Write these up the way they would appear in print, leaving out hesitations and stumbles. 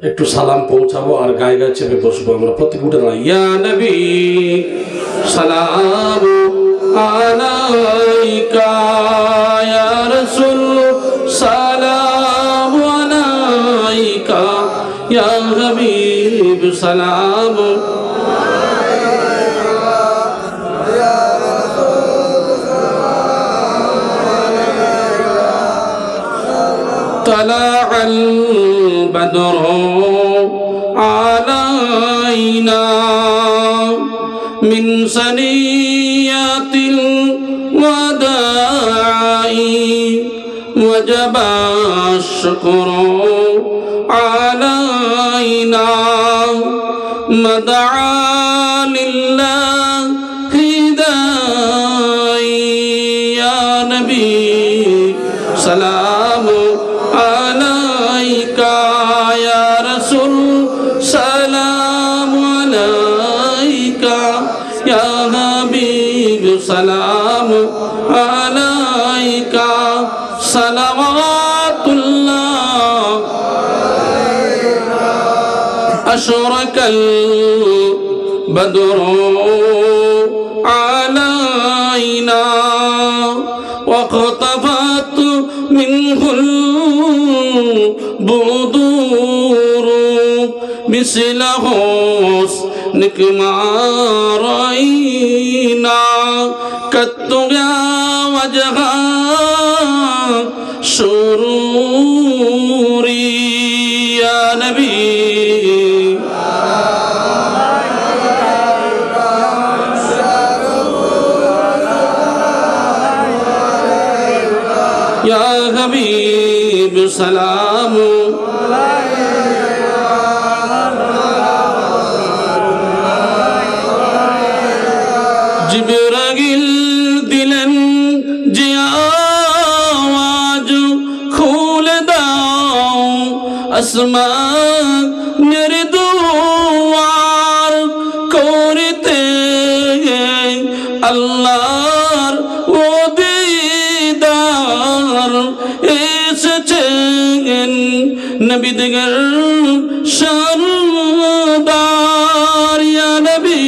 একটু সালাম পৌঁছাবো আর গায়ে গায়ে চেপে বসবো আমরা প্রত্যেক উঠে দাঁড়াই ইয়া নবী সালাম আলাইকা ইয়া রাসূল সালাম আলাইকা ইয়া হাবিব সালাম طلع البدر علينا من ثنيات الوداع وجب الشكر علينا مدعا لله داعي يا نبي سلام عليك يا رسول سلام عليك يا حبيب سلام عليك صلوات الله أشرق البدر علينا واختفت منه البدور مثل حسنك ما رأينا قط يا وجه سروري يا نبي يا حبيب سلام জিবরাইল দিলেন যে আওয়াজ খুলে দাও আসমানের দুয়ার করতে আল্লাহর ও দিদার এসেছেন নবীদের সরদার ইয়া নবী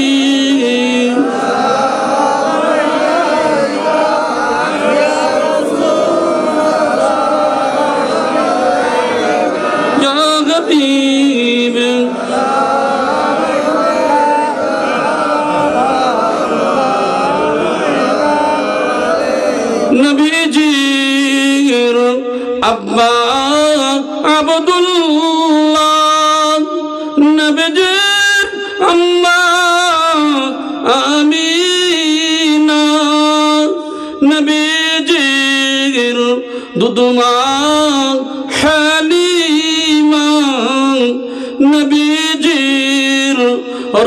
নবীজির আব্বা আব্দুল্লাহ নবীজির আম্মা আমিনা নবীজির দুধমা হালিমা নবীজির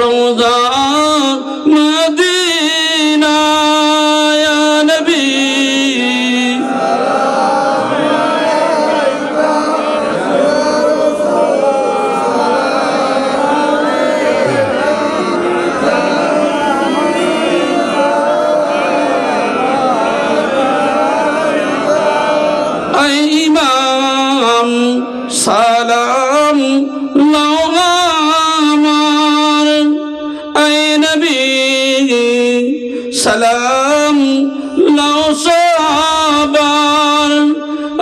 রওজা মদিনা ইয়া নবী আই ইমাম সালাম আমার আই নবী সালাম লাও সাবার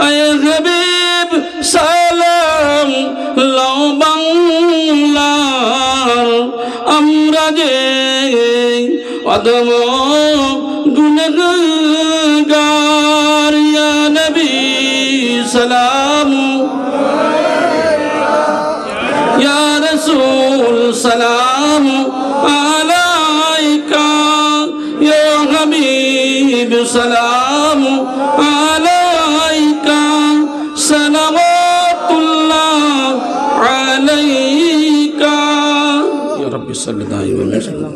আই হাবিব সালাম লাও বাংলার আমরা যে অদম গুনহগার ইয়া নবী সালাম ইয়া রাসূল সালাম আলাইকা ইয়া হাবিব সালাম আলাইকা সালাওয়াতুল্লাহ আলাইকা ইয়া রাব্বি সাল্লি দাইমান ওয়া সাল্লাম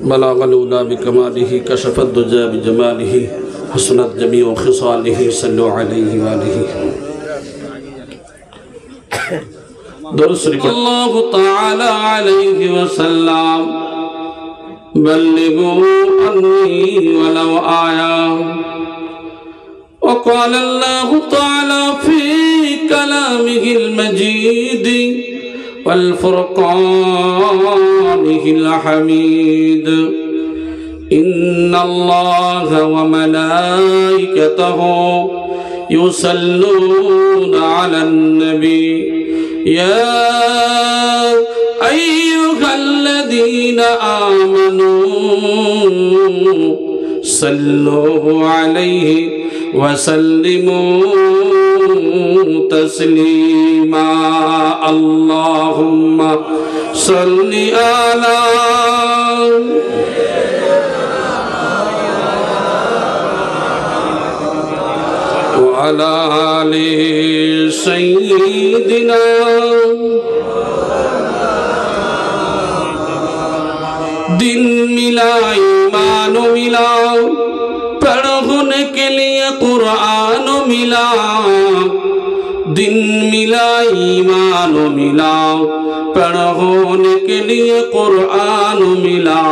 بلغ الأولى بكماله كشف الدجى بجماله حسنت جميع خصاله صلوا عليه وآله درود الله تعالى عليه وسلم بلغوا عني ولو آية وقال الله تعالى في كلامه المجيد والفرقانه الحميد إن الله وملائكته يصلون على النبي يا أيها الذين آمنوا صلوا عليه وسلموا تسليما اللهم صل على وعلى آل سيدنا दिन मिला ईमान मिला पढ़ने के लिए कुरान मिला दिन मिला ईमान मिला पढ़ने के लिए कुरान मिला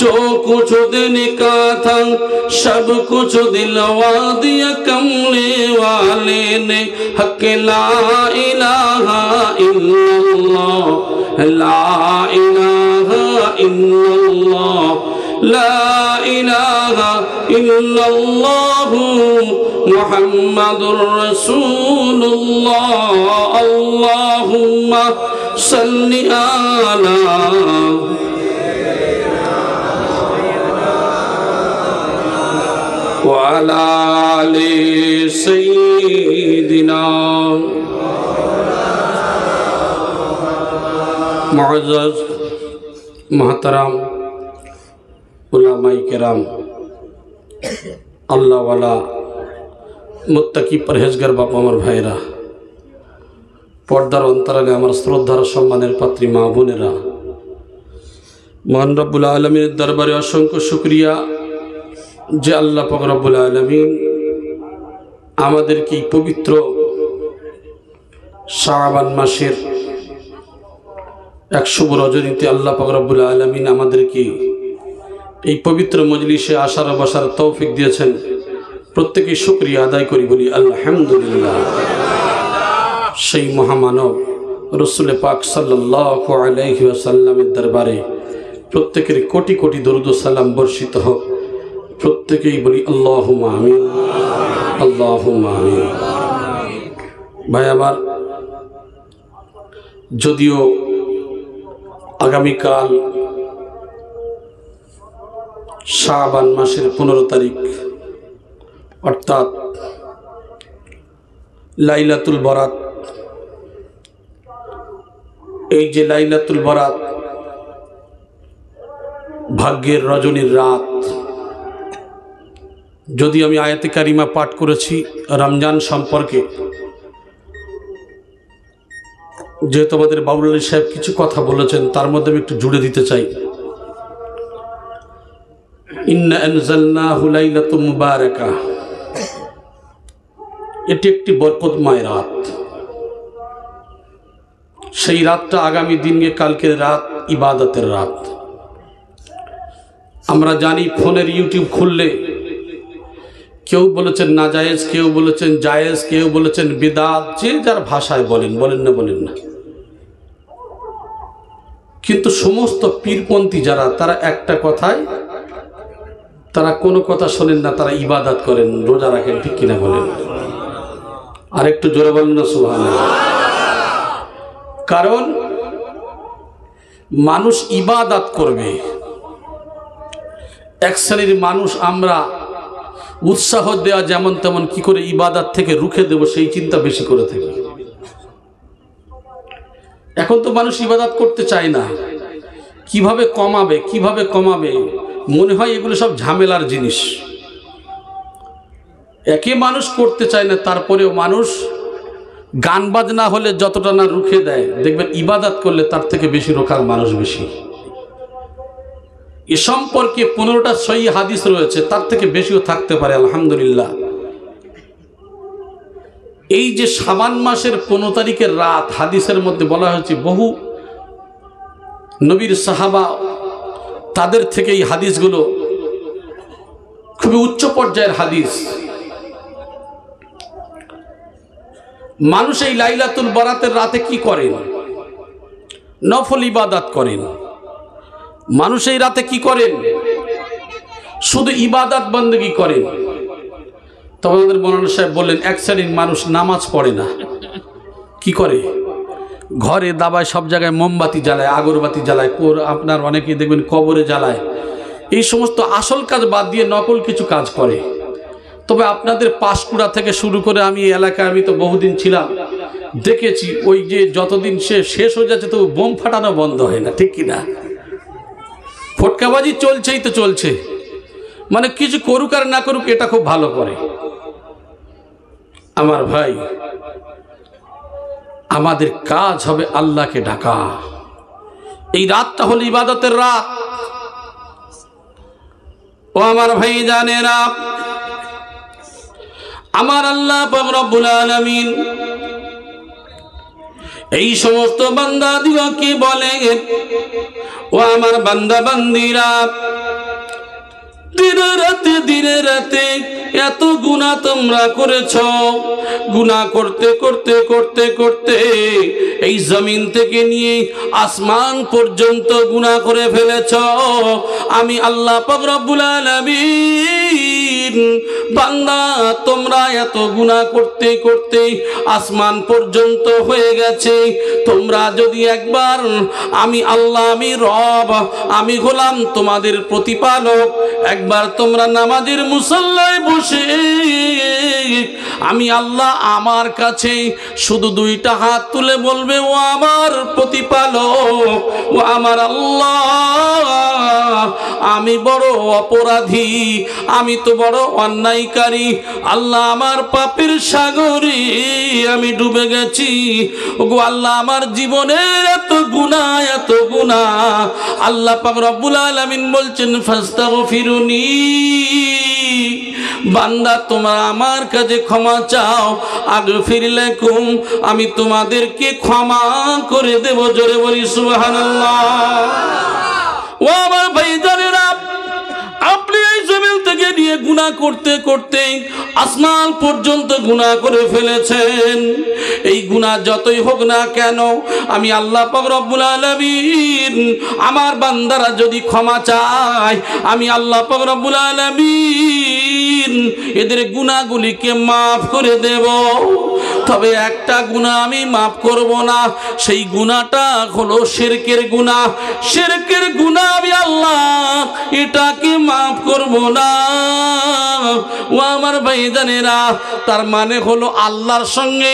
जो कुछ देने का था सब कुछ दिलवा दिया कमले वाले ने हक ला इलाहा इल्लल्लाह ला इलाहा इल्लल्लाह ला इलाहा इल्लल्लाह मुहम्मदुर रसूलुल्लाह अल्लाहुम्मा सल्लि अला वअला आलि सय्यिदिना मुअज़्ज़ज़ मोहतरम उलमाए किराम अल्लाह वाला मुत्तकी परहेजगार बाप आमार भाईरा पर्दार अंतराले आमार श्रद्धार सम्मानेर पात्री मा बोनेरा महान रब्बुल आलमीनेर दरबारे असंख्य शुक्रिया जे आल्लाह पाक रब्बुल आलमीन आमादेरके पवित्र शाबान मासेर एक शुभ रजनीते आल्लाह पाक रब्बुल आलमीन आमादेरके এই পবিত্র মজলিসে আসার বসার তৌফিক দিয়েছেন প্রত্যেকই শুকরিয়া আদায় করি বলি আলহামদুলিল্লাহ সেই মহামানব রাসূল পাক সাল্লাল্লাহু আলাইহি ওয়াসাল্লামের দরবারে প্রত্যেকের কোটি কোটি দরুদ ও সালাম বর্ষিত হোক প্রত্যেকেই বলি আল্লাহুম্মা আমিন আল্লাহুম্মা আমিন ভাই আমার যদিও আগামী কাল শাবান মাসের 15 তারিখ অর্থাৎ লাইলাতুল বরাত এই যে লাইলাতুল বরাত ভাগ্যের রজনীর রাত যদি আমি আয়াতে কারিমা পাঠ করেছি রমজান সম্পর্কে যেহেতু আমাদের বাবুল আলী সাহেব কিছু কথা বলেছেন তার মধ্যে আমি একটু জুড়ে দিতে চাই ইন্না আনজালনাহু লাইলাতুম মুবারাকা এটি একটি বরকতময় রাত সেই রাতটা আগামী দিনে কালকের রাত ইবাদতের রাত আমরা জানি ফোনের ইউটিউব খুললে কেউ বলেছেন নাজায়েজ কেউ বলেছেন জায়েজ কেউ বলেছেন বিদআত যে যার ভাষায় বলেন না কিন্তু সমস্ত পীরপন্থী যারা তারা একটা কথায় তারা কোনো কথা শোনেন না তারা ইবাদত করেন রোজা রাখেন ঠিক কিনা বলেন আর একটু জোরে বলেন না সুবহানাল্লাহ কারণ মানুষ ইবাদত করবে এক শ্রেণীর মানুষ আমরা উৎসাহ দেওয়া যেমন তেমন কি করে ইবাদত থেকে রুখে দেব সেই চিন্তা বেশি করে থাকি এখন তো মানুষ ইবাদত করতে চায় না কিভাবে কমাবে মনে হয় এগুলো সব ঝামেলার জিনিস একে মানুষ করতে চায় না তারপরেও মানুষ গান বাজনা হলে যতটা না রুখে দেয় দেখবেন ইবাদত করলে তার থেকে বেশি রোখার মানুষ বেশি এ সম্পর্কে 15টা সহিহ হাদিস রয়েছে তার থেকে বেশিও থাকতে পারে আলহামদুলিল্লাহ এই যে শাবান মাসের 15 তারিখের রাত হাদিসের মধ্যে বলা হয়েছে বহু নবীর সাহাবা তাদের থেকে এই হাদিসগুলো খুবই উচ্চ পর্যায়ের হাদিস মানুষ এই লাইলাতুল বারাতের রাতে কি করেন? নফল ইবাদত করেন। মানুষ এই রাতে কি করেন? শুধু ইবাদত বন্দেগী করেন। তবে আমাদের মৌলানা সাহেব বললেন এক শ্রেণীর মানুষ নামাজ পড়ে না। কি করে? ঘরে দাবায়, সব জায়গায় মোমবাতি জ্বালায়, আগরবাতি জ্বালায়, আপনার অনেকেই দেখবেন কবরে জ্বালায়। এই সমস্ত আসল কাজ বাদ দিয়ে নকল কিছু কাজ করে। তবে আপনাদের পাঁশকুড়া থেকে শুরু করে আমি এই এলাকায়, আমি তো বহুদিন ছিলাম, দেখেছি ওই যে যতদিন শেষ হয়ে যাচ্ছে তো বোম ফাটানো বন্ধ হয় না, ঠিক কিনা? ফটকাবাজি চলছেই তো চলছে। মানে কিছু করুক আর না করুক, এটা খুব ভালো করে। আমার ভাই, আমাদের কাজ হবে আল্লাহকে ডাকা। এই রাতটা হলো ইবাদতের রাত। ও আমার ভাই জানেরা, আমার আল্লাহ পাক রব্বুল আলামিন এই সমস্ত বান্দা দিগকে বলেন, ও আমার বান্দা বান্দিরা, দিনে রাতে এত গুনাহ তোমরা করেছ। গুনাহ করতে করতে করতে করতে এই জমিন থেকে নিয়ে আসমান পর্যন্ত গুনাহ করে ফেলেছ। আমি আল্লাহ পাক রব্বুল আলামিন, বান্দা তোমরা এত গুনাহ করতে করতে আসমান পর্যন্ত হয়ে গেছে। তোমরা যদি একবার আমি আল্লাহ, আমি রব, আমি হলাম তোমাদের প্রতিপালক, একবার তোমরা নামাজের মুসল্লায় বসে আমি আল্লাহ আমার কাছে শুধু দুইটা হাত তুলে বলবে, ও আমার প্রতিপালক, ও আমার আল্লাহ, আমি বড় অপরাধী, আমি তো বড় অন্যায়কারী। আল্লাহ, আমার পাপের সাগরে আমি ডুবে গেছি। ওগো আল্লাহ, আমার জীবনের এত গুনাহ, এত গুনাহ। আল্লাহ পাক রব্বুল আলামিন বলছেন, ফাস্তাগফিরুনি, বান্দা তোমরা আমার কাছে ক্ষমা চাও, আগফির লাকুম, আমি তোমাদেরকে ক্ষমা করে দেব। জোরে বলি সুবহানাল্লাহ। ও আমার ভাইজানেরা, আপনি এই জমিন থেকে নিয়ে গুনাহ করতে করতে আসমান পর্যন্ত গুনাহ করে ফেলেছেন। এই গুনাহ যতই হোক না কেন, আমি আল্লাহ পাক রব্বুল আলামিন, আমার বান্দারা যদি ক্ষমা চায়, আমি আল্লাহ পাক রব্বুল আলামিন এদের গুনাহগুলিকে মাফ করে দেব। তবে একটা গুনাহ আমি মাফ করব না, সেই গুনাহটা হলো শিরকের গুনাহ। শিরকের গুনাহ আমি আল্লাহ এটাকে মাফ করব না। ও আমার ভাইজানেরা, তার মানে হলো আল্লাহর সঙ্গে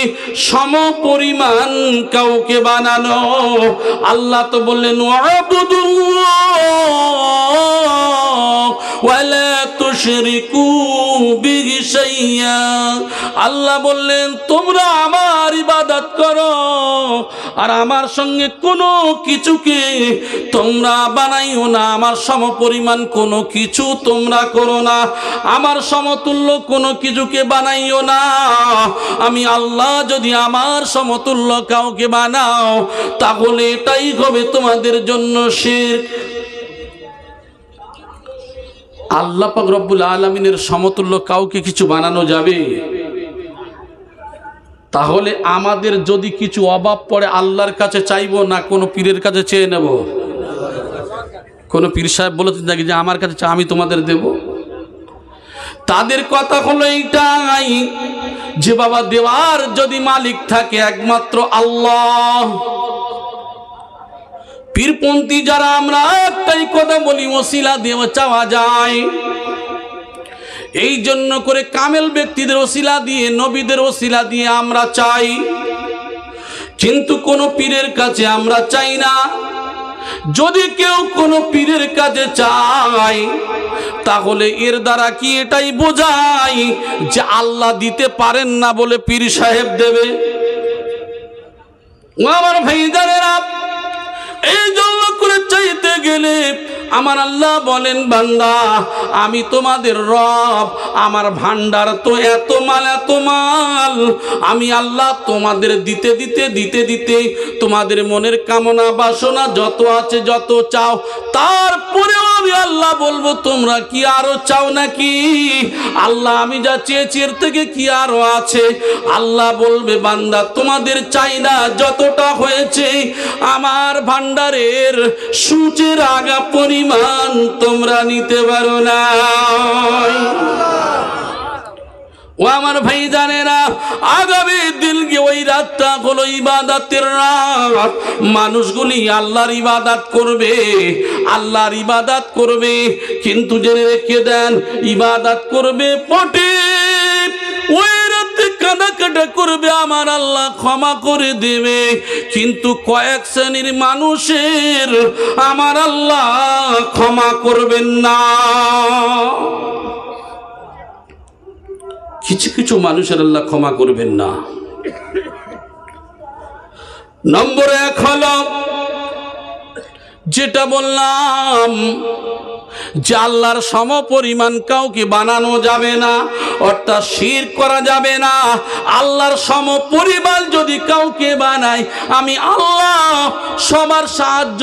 সমপরিমাণ কাউকে বানানো। আল্লাহ তো বললেন, ওয়াবুদুল্লাহ ওয়ালা তুশরিকু বিহি শাইয়্যা। আল্লাহ বললেন, তোমরা আমার ইবাদত করো আর আমার সঙ্গে কোনো কিছুকে তোমরা বানাইও না। আমার সমপরিমাণ কোনো কিছু তোমরা করো না, আমার সমতুল্য কোনো কিছুকে বানাইও না। আমি আল্লাহ যদি আমার সমতুল্য কাউকে বানাও, তাহলে এটাই হবে তোমাদের জন্য শিরক। আল্লাহ পাক রব্বুল আলামিনের সমতুল্য কাউকে কিছু বানানো যাবে? তাহলে আমাদের যদি কিছু অভাব পড়ে আল্লাহর কাছে চাইবো না কোনো পীরের কাছে চেয়ে নেব? কোন পীর সাহেব বলেছেন নাকি যে আমার কাছে আমি তোমাদের দেব? তাদের কথা হলো এইটাই যে বাবা, দেওয়ার যদি মালিক থাকে একমাত্র আল্লাহ। পীরপন্থী যারা আমরা একটাই কথা বলি, ওসিলা দিয়ে চাওয়া যায়। এই জন্য করে কামেল ব্যক্তিদের ওসিলা দিয়ে, নবীদের ওসিলা দিয়ে আমরা চাই, কিন্তু কোন পীরের কাছে আমরা চাই না। যদি কেউ কোনো পীরের কাছে চায়, তাহলে এর দ্বারা কি এটাই বোঝায় যে আল্লাহ দিতে পারেন না বলে পীর সাহেব দেবে? আমার ভাইজানেরা, এই জন্য করে চাইতে গেলে আমার আল্লাহ বলেন, বান্দা আমি তোমাদের রব, আমার ভান্ডার তো এত মাল এত মাল, আমি আল্লাহ তোমাদের দিতে দিতে দিতে দিতে তোমাদের মনের কামনা বাসনা যত আছে, যত চাও, তারপরেও আমি আল্লাহ বলবো তোমরা কি আরো চাও নাকি? আল্লাহ আমি যা চেয়েছি এর থেকে কি আরো আছে? আল্লাহ বলবে বান্দা তোমাদের চাহিদা যতটা হয়েছে আমার ভান্ডারের সূচের আগা পরিমাণ তোমরা নিতে পারো না। ও আমার ভাই জানেরা, আগামী দিনকে ওই রাতটা হলো ইবাদতের রাত। মানুষগুলি আল্লাহর ইবাদত করবে, আল্লাহর ইবাদত করবে, কিন্তু জেনে রেখে দেন ইবাদত করবে পটে, ওই রাতে কাঁদা করবে, আমার আল্লাহ ক্ষমা করে দেবে। কিন্তু কয়েক শ্রেণীর মানুষের আমার আল্লাহ ক্ষমা করবেন না। কিছু কিছু মানুষের আল্লাহ ক্ষমা করবেন না। নম্বর 1 হলো যেটা বললাম যে আল্লাহর সমপরিমাণ কাউকে বানানো যাবে না, অর্থাৎ শিরক করা যাবে না। আল্লাহর সমপরিমাণ যদি কাউকে বানাই, আমি আল্লাহ সবার সাহায্য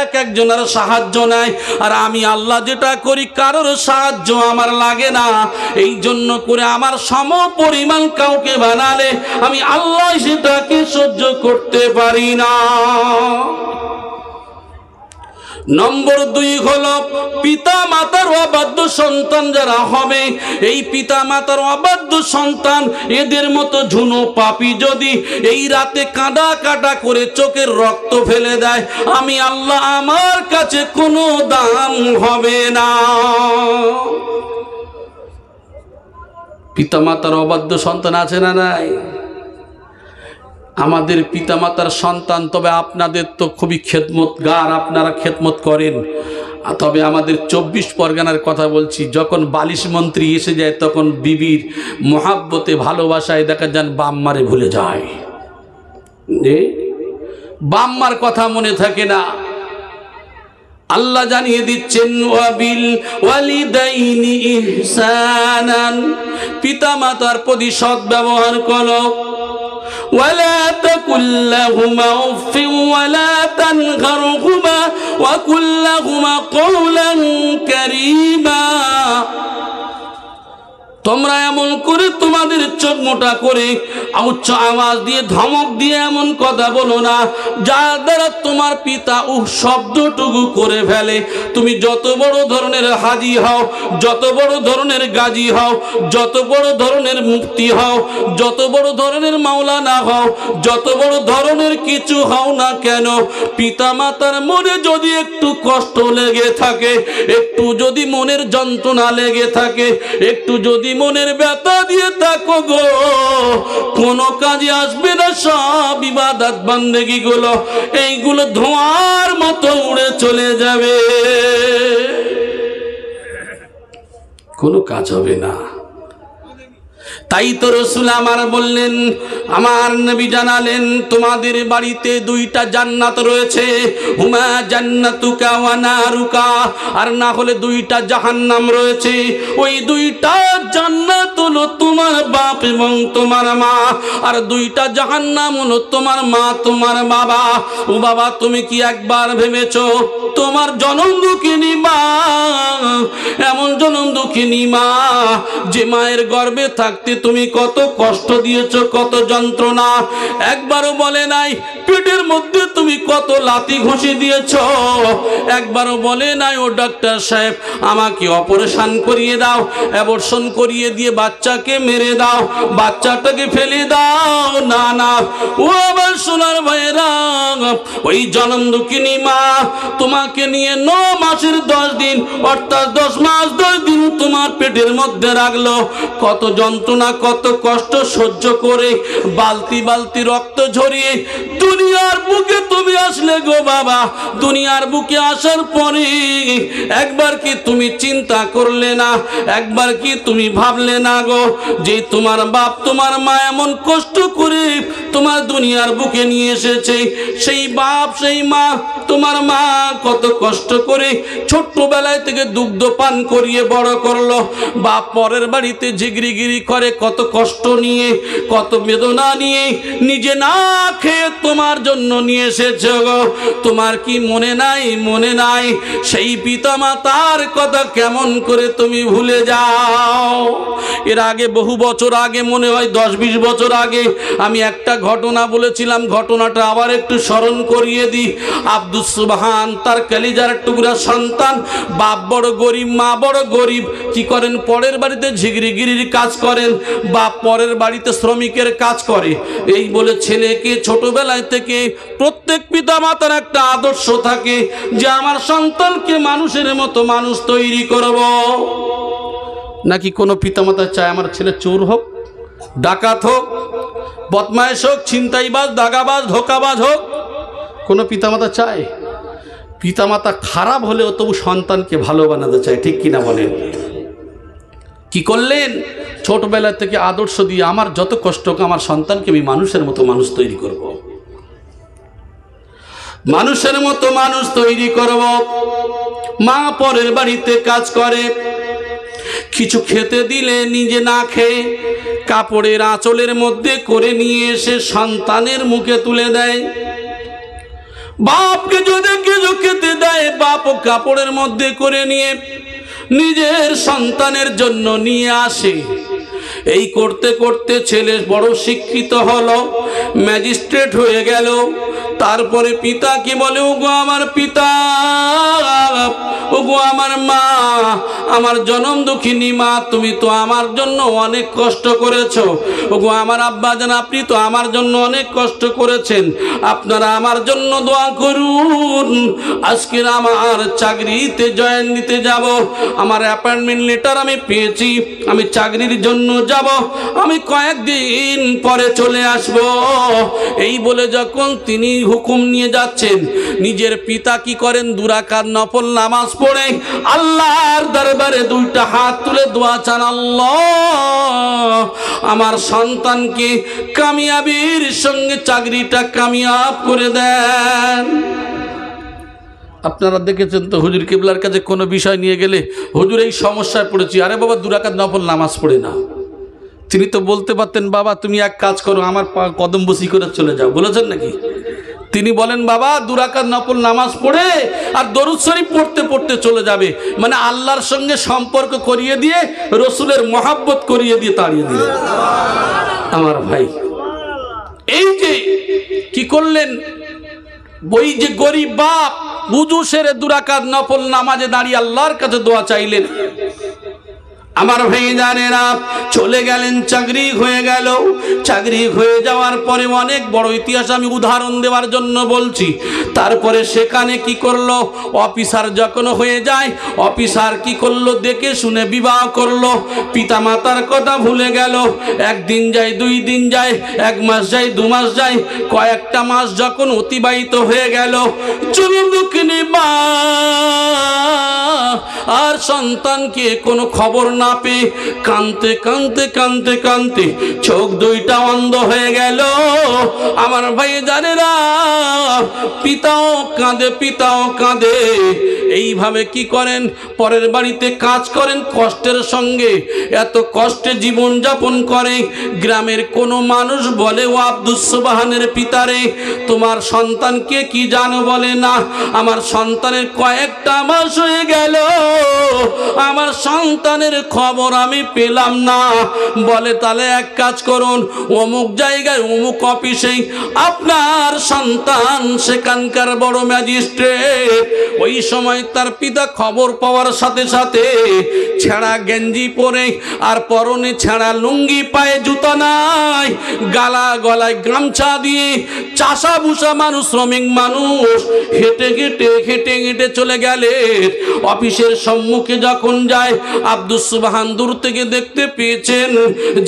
এক একজনের সাহায্য নাই, আর আমি আল্লাহ যেটা করি কারোর সাহায্য আমার লাগে না। এই জন্য করে আমার সমপরিমাণ কাউকে বানালে আমি আল্লাহ সেটাকে সহ্য করতে পারি না। নম্বর 2 হলো পিতা মাতার অবাধ্য সন্তান যারা হবে, এই পিতা মাতার অবাধ্য সন্তান এদের মতো ঝুনো পাপী যদি এই রাতে কাঁদা করে চোখের রক্ত ফেলে দেয়, আমি আল্লাহ আমার কাছে কোনো দাম হবে না। পিতা মাতার অবাধ্য সন্তান আছে না নাই? আমাদের পিতামাতার সন্তান, তবে আপনাদের তো খুবই খেদমতগার, আপনারা খেদমত করেন। তবে আমাদের 24 পরগনার কথা বলছি, যখন বালিশ মন্ত্রী এসে যায় তখন বিবির মহাব্বতে ভালোবাসায় দেখা যান বাম্মারে ভুলে যায়, যে বাম্মার কথা মনে থাকে না। আল্লাহ জানিয়ে দিচ্ছেন ওয়াবিল ওয়ালিদাইনি ইহসানান, পিতামাতার প্রতি সৎ ব্যবহার করো। ولا تقل لهما أف ولا تنهرهما وقل لهما قولا كريما। তোমরা এমন করে তোমাদের চোখ মোটা করে উচ্চ আওয়াজ দিয়ে ধমক দিয়ে এমন কথা বলো না যার দ্বারা তোমার পিতা শব্দটুকু করে ফেলে। তুমি যত বড় ধরনের হাজি হও, যত বড় ধরনের গাজী হও, যত বড় ধরনের মুফতি হও, যত বড় ধরনের মাওলানা হও, যত বড় ধরনের কিছু হও না কেন, পিতা মাতার মনে যদি একটু কষ্ট লেগে থাকে, একটু যদি মনের যন্ত্রণা লেগে থাকে, একটু যদি মনের ব্যথা দিয়ে থাকো গো, কোনো কাজে আসবে না। সব ইবাদত বান্দেগি গুলো এইগুলো ধোঁয়ার মতো উড়ে চলে যাবে, কোনো কাজ হবে না। তাই তো রাসূল আমার বললেন, আমার নবী জানালেন তোমাদের বাড়িতে 2টা জান্নাত রয়েছে, হুমা জান্নাতুকা ওয়া নারুকা, আর না হলে 2টা জাহান্নাম রয়েছে। ওই 2টা জান্নাত হলো তোমার বাপ এবং তোমার মা, আর 2টা জাহান্নাম হলো তোমার মা তোমার বাবা। ও বাবা, তুমি কি একবার ভেবেছো তোমার জনম দুঃখিনী মা, এমন জনম দুঃখিনী মা যে মায়ের গর্ভে থাকতে তুমি কত কষ্ট দিয়েছো, কত যন্ত্রণা, একবারও বলে নাই পেটের মধ্যে তুমি কত লাথি ঘষে দিয়েছো, একবারও বলে নাই ও ডাক্তার সাহেব আমাকে অপারেশন করিয়ে দাও, অ্যাবর্শন করিয়ে দিয়ে বাচ্চাকে মেরে দাও, বাচ্চাটাকে ফেলে দাও। না না, ও আমার সোনার ভাইয়েরা, ওই জনম দুঃখিনী মা তোমাকে নিয়ে 9 মাসের 10 দিন অর্থাৎ 10 মাস 10 দিন তোমার পেটের মধ্যে রাখলো, কত যন্ত্রণা কত কষ্ট সহ্য করে বালতি বালতি রক্ত ঝরিয়ে দুনিয়ার বুকে তুমি আসলে গো বাবা। দুনিয়ার বুকে আসার পরে একবার কি তুমি চিন্তা করলে না, একবার কি তুমি ভাবলে না গো যে তোমার বাপ তোমার মা এমন কষ্ট করে তোমার দুনিয়ার বুকে নিয়ে এসেছে, সেই বাপ সেই মা তোমার মা কত কষ্ট করে ছোট্টবেলায় থেকে দুগ্ধ পান করিয়ে বড় করলো, বাপ পরের বাড়িতে জিগরিগিরি করে কত কষ্ট নিয়ে কত বেদনা নিয়ে নিজে না খেয়ে তোমার জন্য নিয়ে এসেছে। দিয়েছে গো, তোমার কি মনে নাই? মনে নাই সেই পিতামাতার কথা কেমন করে তুমি ভুলে যাও? এর আগে বহু বছর আগে, মনে হয় 10-20 বছর আগে আমি একটা ঘটনা বলেছিলাম, ঘটনাটা আবার একটু স্মরণ করিয়ে দিই। আব্দুস সুবহান তার কলিজার টুকরা সন্তান, বাপ বড় গরিব, মা বড় গরিব, কি করেন পরের বাড়িতে ঝিগরিগিরির কাজ করেন, বাপ পরের বাড়িতে শ্রমিকের কাজ করে। এই বলে ছেলেকে ছোটবেলায় থেকে প্রত্যেক পিতামাতার একটা আদর্শ থাকে যে আমার সন্তানকে মানুষের মতো মানুষ তৈরি করব। নাকি কোনো পিতামাতা চায় আমার ছেলে চোর হোক, ডাকাত হোক, বদমাইশ হোক, ছিনতাইবাজ, দাগাবাজ, ধোকাবাজ হোক? কোনো পিতামাতা চায়? পিতামাতা খারাপ হলেও তবু সন্তানকে ভালো বানাতে চায়, ঠিক কিনা বলেন? কি করলেন? ছোটবেলা থেকে আদর্শ দিয়ে আমার যত কষ্ট হোক আমার সন্তানকে আমি মানুষের মতো মানুষ তৈরি করব, মানুষের মতো মানুষ তৈরি করব। মা পরের বাড়িতে কাজ করে, কিছু খেতে দিলে নিজে না খেয়ে কাপড়ের আঁচলের মধ্যে করে নিয়ে এসে সন্তানের মুখে তুলে দেয়। বাপকে যদি কিছু খেতে দেয়, বাপও কাপড়ের মধ্যে করে নিয়ে নিজের সন্তানের জন্য নিয়ে আসে। এই করতে করতে ছেলে বড় শিক্ষিত হলো, ম্যাজিস্ট্রেট হয়ে গেল। তারপরে পিতা কি বলে, ওগো আমার পিতা, ওগো আমার মা, আমার জনম দুঃখিনী মা, তুমি তো আমার জন্য অনেক কষ্ট করেছো। ওগো আমার আব্বা জান, আপনি তো আমার জন্য অনেক কষ্ট করেছেন, আপনারা আমার জন্য দোয়া করুন। আজকের আমার চাকরিতে জয়েন নিতে যাব, আমার অ্যাপয়েন্টমেন্ট লেটার আমি পেয়েছি, আমি চাকরির জন্য যাব, আমি কয়েকদিন পরে চলে আসব। এই বলে যখন তিনি হুকুম নিয়ে যাচ্ছেন, নিজের পিতা কি করেন, 2 রাকাত নফল নামাজ পড়ে আল্লাহর দরবারে 2টা হাত তুলে দোয়া চান, আল্লাহ আমার সন্তানকে কামিয়াবির সঙ্গে চাকরিটা কামিয়াব করে দেন। আপনারা দেখেছেন তো, হুজুর কিবলার কাছে কোনো বিষয় নিয়ে গেলে, হুজুর এই সমস্যায় পড়েছি, আরে বাবা 2 রাকাত নফল নামাজ পড়ে না। তিনি তো বলতে পারতেন, বাবা তুমি এক কাজ করো, আমার কদম বসি করে চলে যাও, বলেছেন নাকি? তিনি বলেন, বাবা 2 রাকাত নফল নামাজ পড়ে আর দরুদ শরীফ পড়তে পড়তে চলে যাবে, মানে আল্লাহর সঙ্গে সম্পর্ক করিয়ে দিয়ে, রসুলের মহাব্বত করিয়ে দিয়ে তাড়িয়ে দিলেন। আমার ভাই, এই যে কি করলেন, ওই যে গরিব বাপ বুজু সেরে 2 রাকাত নফল নামাজে দাঁড়িয়ে আল্লাহর কাছে দোয়া চাইলেন। আমার ভাই জানেরা, চলে গেলেন, চাকরি হয়ে গেল। চাকরি হয়ে যাওয়ার পরে অনেক বড় ইতিহাস আমি উদাহরণ দেওয়ার জন্য বলছি। তারপরে সেখানে কি করলো, অফিসার যখন হয়ে যায়, অফিসার কি করলো, দেখে শুনে বিবাহ করলো, পিতা মাতার কথা ভুলে গেল। 1 দিন যায়, 2 দিন যায়, 1 মাস যায়, 2 মাস যায়, কয়েকটা মাস যখন অতিবাহিত হয়ে গেল, চুমুকনি মা আর সন্তানকে কোনো খবর না পেয়ে কাঁদতে কাঁদতে কাঁদতে কাঁদতে চোখ 2টা অন্ধ হয়ে গেল। আমার ভাই জানেরা, পিতাও কাঁদে, পিতাও কাঁদে। এইভাবে কি করেন, পরের বাড়িতে কাজ করেন কষ্টের সঙ্গে, এত কষ্টে জীবন যাপন করে। গ্রামের কোনো মানুষ বলে, ও আব্দুস সুবহানের পিতারে, তোমার সন্তানকে কি জানো? বলে না, আমার সন্তানের কয়েকটা মাস হয়ে গেল, আমার সন্তানের খবর আমি পেলাম না। বলে, তাহলে এক কাজ করুন, অমুক জায়গায় অমুক অফিসে আপনার সন্তান সেখানকার বড় ম্যাজিস্ট্রেট। ওই সময় তার পিতা খবর পাওয়ার সাথে সাথে ছেঁড়া গেঞ্জি পরে আর পরনে ছেঁড়া লুঙ্গি, পায়ে জুতা নাই, গলায় গামছা দিয়ে চাষা বুসা মানুষ, শ্রমিক মানুষ, হেঁটে হেঁটে হেঁটে হেঁটে চলে গেলেন অফিসের সম্মুখে। যখন যায়, আব্দুস সুবহান দূর থেকে দেখতে পেয়েছেন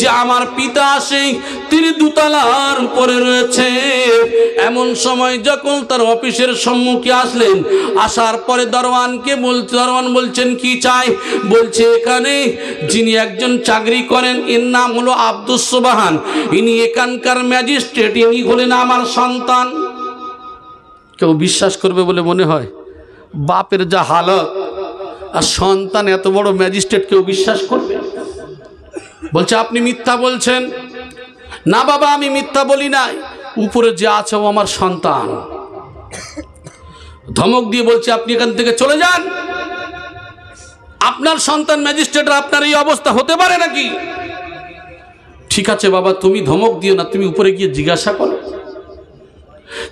যে আমার পিতা আসে, তিনি 2 তলার উপরে রয়েছে। এমন সময় যখন তার অফিসের সম্মুখে আসলেন, আসার পরে দরওয়ানকে দরওয়ান বলছেন, কি চাই? বলছে, এখানে যিনি একজন চাকরি করেন, এর নাম হলো আব্দুস সুবহান, ইনি এখানকার ম্যাজিস্ট্রেট, ইনি হলেন আমার সন্তান। কেউ বিশ্বাস করবে বলে মনে হয়? বাপের যা হালত, আর সন্তান এত বড় ম্যাজিস্ট্রেট, কেউ বিশ্বাস করবে? বলছে, আপনি মিথ্যা বলছেন। না বাবা, আমি মিথ্যা বলি নাই, উপরে যে আছে ও আমার সন্তান। ধমক দিয়ে বলছে আপনি এখান থেকে চলে যান, আপনার সন্তান ম্যাজিস্ট্রেট, আপনার এই অবস্থা হতে পারে নাকি? ঠিক আছে বাবা, তুমি ধমক দিও না, তুমি উপরে গিয়ে জিজ্ঞাসা করো।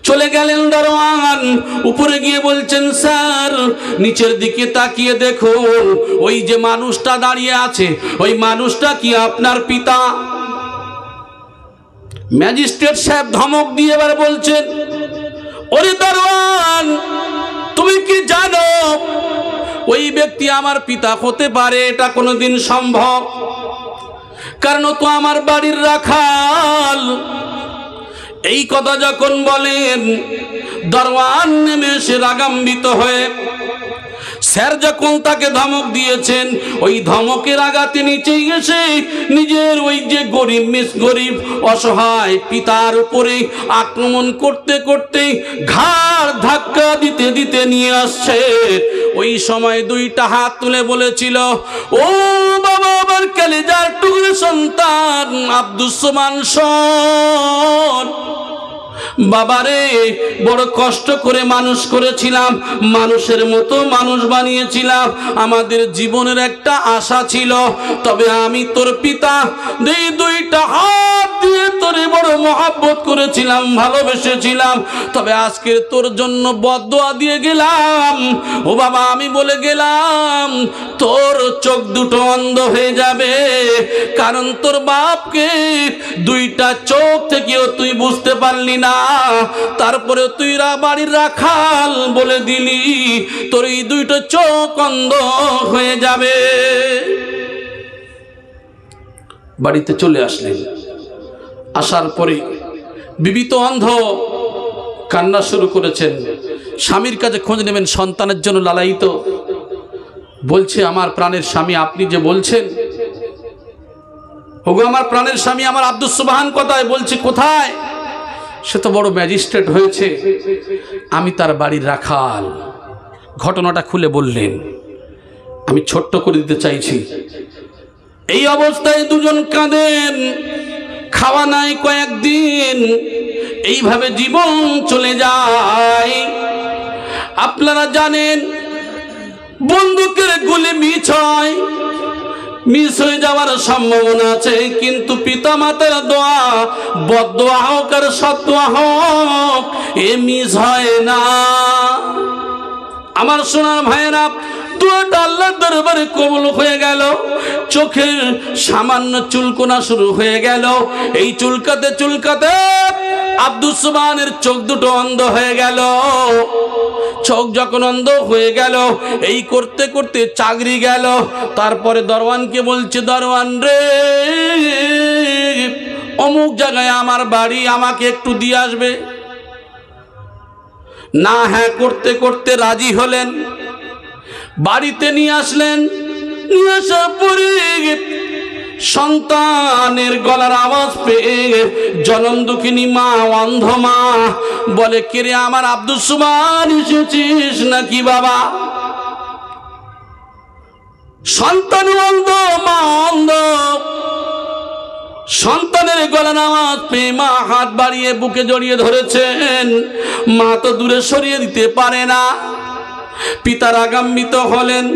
চলে গেলেন দারোয়ান, উপরে গিয়ে বলছেন স্যার নিচের দিকে তাকিয়ে দেখুন, ওই যে মানুষটা দাঁড়িয়ে আছে ওই মানুষটা কি আপনার পিতা? ম্যাজিস্ট্রেট সাহেব ধমক দিয়ে এবার বলছেন, ওরে দারোয়ান তুমি কি জানো ওই ব্যক্তি আমার পিতা হতে পারে? এটা কোনোদিন সম্ভব? কারণ তো আমার বাড়ির রাখাল। এই কথা যখন বলেন দারোয়ান নেমে এসে রাগান্বিত হয়ে, স্যার যখন তাকে ধমক দিয়েছেন ওই ধমকের আঘাতে নিচে এসে নিজের ওই যে গরিব অসহায় পিতার উপরে আক্রমণ করতে করতে ঘাড় ধাক্কা দিতে দিতে নিয়ে আসছে। ওই সময় দুইটা হাত তুলে বলেছিল, ও বাবা আমার কলিজার টুকরো সন্তান আব্দুস সোবহান শোন, বাবারে বড় কষ্ট করে মানুষ করেছিলাম, মানুষের মতো মানুষ বানিয়েছিলাম, আমাদের জীবনের একটা আশা ছিল, তবে আমি তোর পিতা এই দুইটা হাত দিয়ে তোরে বড় মহব্বত করেছিলাম, ভালোবেসেছিলাম, তবে আজকে তোর জন্য বদদোয়া দিয়ে গেলাম। ও বাবা আমি বলে গেলাম তোর চোখ দুটো অন্ধ হয়ে যাবে, কারণ তোর বাপকে দুইটা চোখ থেকেও তুই বুঝতে পারলি না, তারপরে তুই বাড়ির রাখাল বলে দিলি, তোর এই দুইটা চোখ অন্ধ হয়ে যাবে। বাড়িতে চলে আসলেন, আসার পরে বিবি তো অন্ধ, কান্না শুরু করেছেন, স্বামীর কাছে খোঁজ নেবেন, সন্তানের জন্য লালায়িত। বলছে আমার প্রাণের স্বামী আপনি যে বলছেন, ওগো আমার প্রাণের স্বামী আমার আব্দুস সোবহান কোথায়? বলছে কোথায়? সে তো বড় ম্যাজিস্ট্রেট হয়েছে, আমি তার বাড়ির রাখাল। ঘটনাটা খুলে বললেন, আমি ছোট্ট করে দিতে চাইছি। এই অবস্থায় দুজন কাঁদেন, খাওয়া নাই কয়েকদিন, এইভাবে জীবন চলে যায়। আপনারা জানেন বন্দুকের গুলি মিস হয়ে যাওয়ার সম্ভাবনা আছে, কিন্তু পিতা মাতার দোয়া, বদদোয়া হোক আর সদদোয়া হোক, এ মিস হয় না। আমার সোনার ভাইয়েরা, দোয়াটা আল্লাহর দরবারে কবুল হয়ে গেল। চোখের সামান্য চুলকোনা শুরু হয়ে গেল, এই চুলকাতে চুলকাতে আব্দুস সোবহানের চোখ দুটো অন্ধ হয়ে গেল। চোখ যখন অন্ধ হয়ে গেল, এই করতে করতে চাকরি গেল। তারপরে দরওয়ানকে বলছে, দরওয়ান রে অমুক জায়গায় আমার বাড়ি, আমাকে একটু দিয়ে আসবে না? হ্যাঁ করতে করতে রাজি হলেন, বাড়িতে নিয়ে আসলেন। নিয়ে আসার পরে সন্তানের গলার আওয়াজ পেয়ে জনম দুঃখিনী মা, অন্ধ মা বলে, কে রে আমার আব্দুস সোবহান এসেছিস নাকি বাবা? সন্তান অন্ধ, মা অন্ধ। সন্তানের গলার আওয়াজ পেয়ে মা হাত বাড়িয়ে বুকে জড়িয়ে ধরেছেন, মা তো দূরে সরিয়ে দিতে পারে না। পিতা রাগান্বিত হলেন,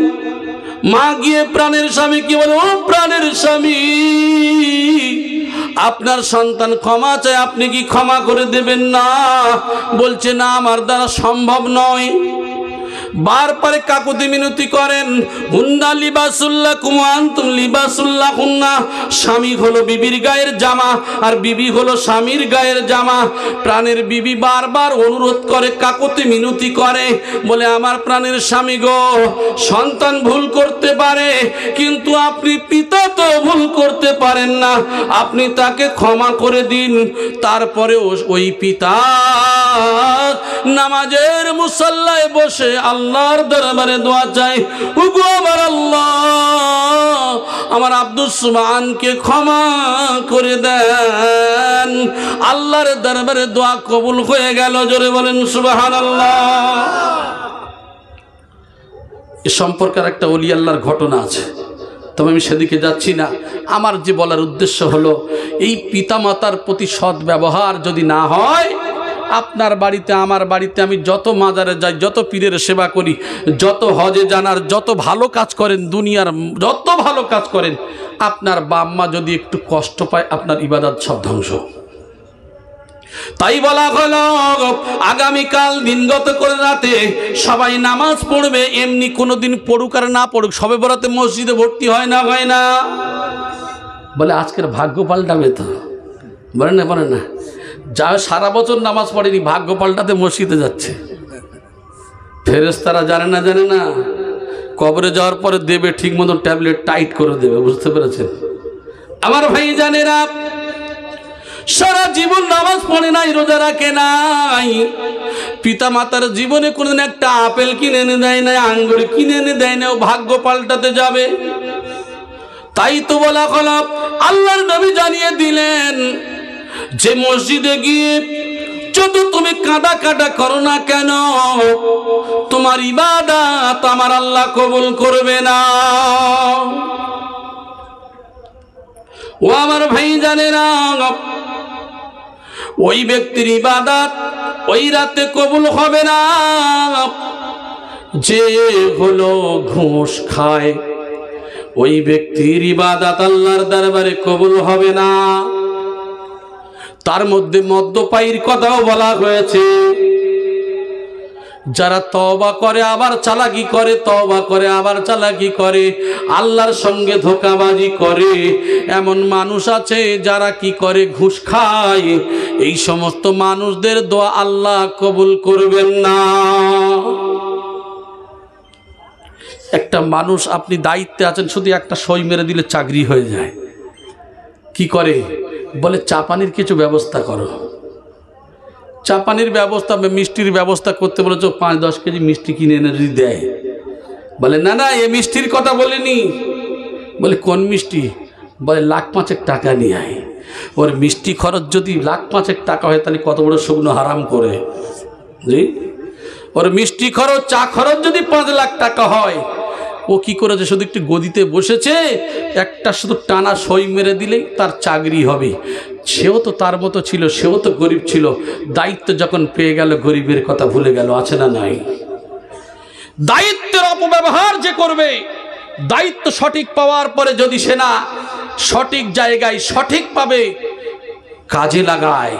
মা গিয়ে প্রাণের স্বামীকে বলে, ও প্রাণের স্বামী আপনার সন্তান ক্ষমা চায়, আপনি কি ক্ষমা করে দেবেন না? বলছে না, আমার দ্বারা সম্ভব নয়। বারবার কাকুতি মিনতি করেন, হুন্না লিবাসুল্লাকুম ওয়া আনতুম লিবাসুল্লাহুন্না। স্বামী হলো বিবির গায়ের জামা আর বিবি হলো স্বামীর গায়ের জামা। প্রাণের বিবি বারবার অনুরোধ করে, কাকুতি মিনতি করে, বলে আমার প্রাণের স্বামী গো, সন্তান ভুল করতে পারে, কিন্তু আপনি পিতা তো ভুল করতে পারেন না, আপনি তাকে ক্ষমা করে দিন। তারপরে ওই পিতা নামাজের মুসল্লায় বসে আল্লাহর দরবারে দোয়া চাই, ওগো আমার আল্লাহ, আমার আব্দুস সোবহানকে ক্ষমা করে দেন। আল্লাহর দরবারে দোয়া কবুল হয়ে গেল। জোরে বলেন সুবহানাল্লাহ। এ সম্পর্কে একটা ওলি আল্লাহর ঘটনা আছে, তবে আমি সেদিকে যাচ্ছি না। আমার যে বলার উদ্দেশ্য হলো, এই পিতামাতার প্রতি সৎ ব্যবহার যদি না হয়, আপনার বাড়িতে আমার বাড়িতে আমি যত মাজারে যাই, যত পীরের সেবা করি, যত হজে জানার, যত ভালো কাজ করেন, দুনিয়ার যত ভালো কাজ করেন, আপনার বাম্মা যদি একটু কষ্ট পায় আপনার ইবাদত সব ধ্বংস। তাই বলা হলো আগামীকাল দিনগত করে রাতে সবাই নামাজ পড়বে। এমনি কোনোদিন পড়ুক আর না পড়ুক, সবে বরাতে মসজিদে ভর্তি হয় না, হয় না? বলে আজকের ভাগ্য পাল্টাবে তো, বলেন না? যা সারা বছর নামাজ পড়েনি, ভাগ্য পাল্টাতে মসজিদে যাচ্ছে। ফেরেশতারা জানে না কবরে যাওয়ার পরে দেবে ঠিক মতো ট্যাবলেট টাইট করে দেবে, বুঝতে পেরেছেন? আমার ভাই জানেরা, সারা জীবন নামাজ পড়ে নাই, রোজা রাখে নাই, পিতা মাতার জীবনে কোনদিন একটা আপেল কিনে এনে দেয় নাই, আঙ্গুর কিনে এনে দেয় না, ও ভাগ্য পাল্টাতে যাবে। তাই তো বলা হলো, আল্লাহর নবী জানিয়ে দিলেন যে মসজিদে গিয়ে যত তুমি কাঁদা কাটা করো না কেন, তোমার ইবাদত আমার আল্লাহ কবুল করবে না। ও আমার ভাই জানেরা, ওই ব্যক্তির ইবাদত ওই রাতে কবুল হবে না যে হলো ঘুষ খায়, ওই ব্যক্তির ইবাদত আল্লাহর দরবারে কবুল হবে না। তার মধ্যে মদ্যপায়ীর কথাও বলা হয়েছে। যারা তওবা করে আবার চালাকি করে, তওবা করে আবার চালাকি করে, আল্লাহর সঙ্গে ধোঁকাবাজি করে, এমন মানুষ আছে যারা কি করে, ঘুষ খায়। এই সমস্ত মানুষদের দোয়া আল্লাহ কবুল করবেন না। একটা মানুষ, আপনি দায়িত্বে আছেন, শুধু একটা সই মেরে দিলে চাকরি হয়ে যায়। কি করে? বলে চা পানির কিছু ব্যবস্থা করো। চা পানির ব্যবস্থা, মিষ্টির ব্যবস্থা করতে বলেছ, 5-10 কেজি মিষ্টি কিনে এনে যদি দেয়, বলে না এ মিষ্টির কথা বলিনি। বলে কোন মিষ্টি? বলে 1,05,000 টাকা নিয়ে আয়। ওর মিষ্টি খরচ যদি 1,05,000 টাকা হয়, তাহলে কত বড় শুকনো হারাম করে। জি, ওর মিষ্টি খরচ, চা খরচ যদি 5 লাখ টাকা হয়, ও কি করেছে? শুধু একটু গদিতে বসেছে, একটা শুধু টানা সই মেরে দিলেই তার চাকরি হবে। সেও তো তার মতো ছিল, সেও তো গরিব ছিল। দায়িত্ব যখন পেয়ে গেল, গরিবের কথা ভুলে গেল। আছে না নাই? দায়িত্বের অপব্যবহার যে করবে, দায়িত্ব সঠিক পাওয়ার পরে যদি সে না সঠিক জায়গায় সঠিকভাবে কাজে লাগায়,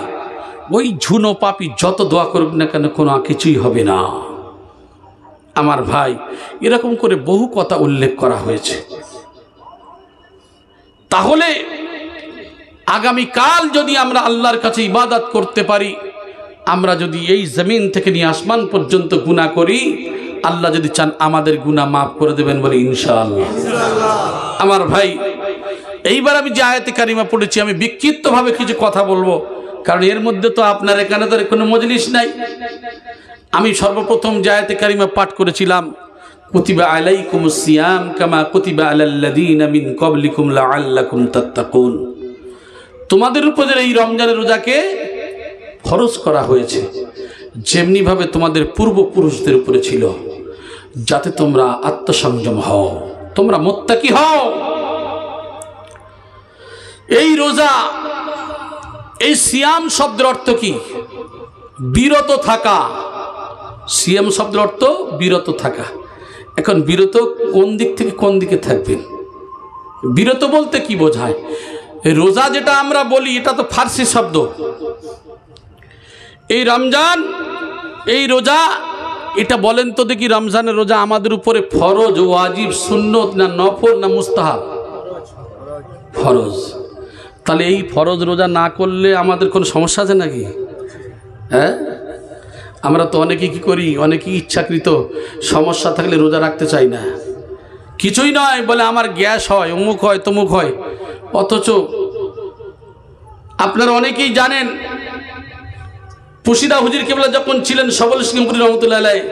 ওই ঝুনো পাপী যত দোয়া করুক না কেন, কোনো কিছুই হবে না। আমার ভাই, এরকম করে বহু কথা উল্লেখ করা হয়েছে। তাহলে আগামীকাল যদি আমরা আল্লাহর কাছে ইবাদত করতে পারি, আমরা যদি এই জমিন থেকে নিয়ে আসমান পর্যন্ত গুনাহ করি, আল্লাহ যদি চান আমাদের গুনাহ মাফ করে দেবেন, বলে ইনশাআল্লাহ। আমার ভাই, এইবার আমি যে আয়াতে কারিমা পড়েছি, আমি বিক্ষিপ্তভাবে কিছু কথা বলবো, কারণ এর মধ্যে তো আপনার এখানে তো কোনো মজলিস নাই। আমি সর্বপ্রথম যে আয়াতে কারিমা পাঠ করেছিলাম, কুতিবা আলাইকুমুস সিয়াম কামা কুতিবা আলাল্লাযীনা মিন ক্বাবলিকুম লাআল্লাকুম তাত্তাকুন। তোমাদের উপর এই রমজানের রোজাকে ফরজ করা হয়েছে, যেমনিভাবে তোমাদের পূর্বপুরুষদের উপরে ছিল, যাতে তোমরা আত্মসংযম হও, তোমরা মুত্তাকি হও। এই রোজা, এই সিয়াম শব্দের অর্থ কি? বিরত থাকা। সিয়াম শব্দের অর্থ বিরত থাকা। এখন বিরত কোন দিক থেকে কোন দিকে থাকবেন? বিরত বলতে কি বোঝায়? রোজা যেটা আমরা বলি, এটা তো ফার্সি শব্দ। এই রমজান, এই রোজা, এটা বলেন তো দেখি, রমজানের রোজা আমাদের উপরে ফরজ, ওয়াজিব, সুন্নত, না নফল, না মুস্তাহাব? ফরজ। তাহলে এই ফরজ রোজা না করলে আমাদের কোনো সমস্যা আছে নাকি? হ্যাঁ, আমরা তো অনেকেই কি করি, অনেকেই ইচ্ছাকৃত সমস্যা থাকলে রোজা রাখতে চাই না। কিছুই নয়, বলে আমার গ্যাস হয়, অমুক হয়, তমুক হয়। অথচ আপনারা অনেকেই জানেন, পুশিদা হুজুর কেবলা যখন ছিলেন সবল সিংহপুরী রহমতুল্লাহ আলাইহি,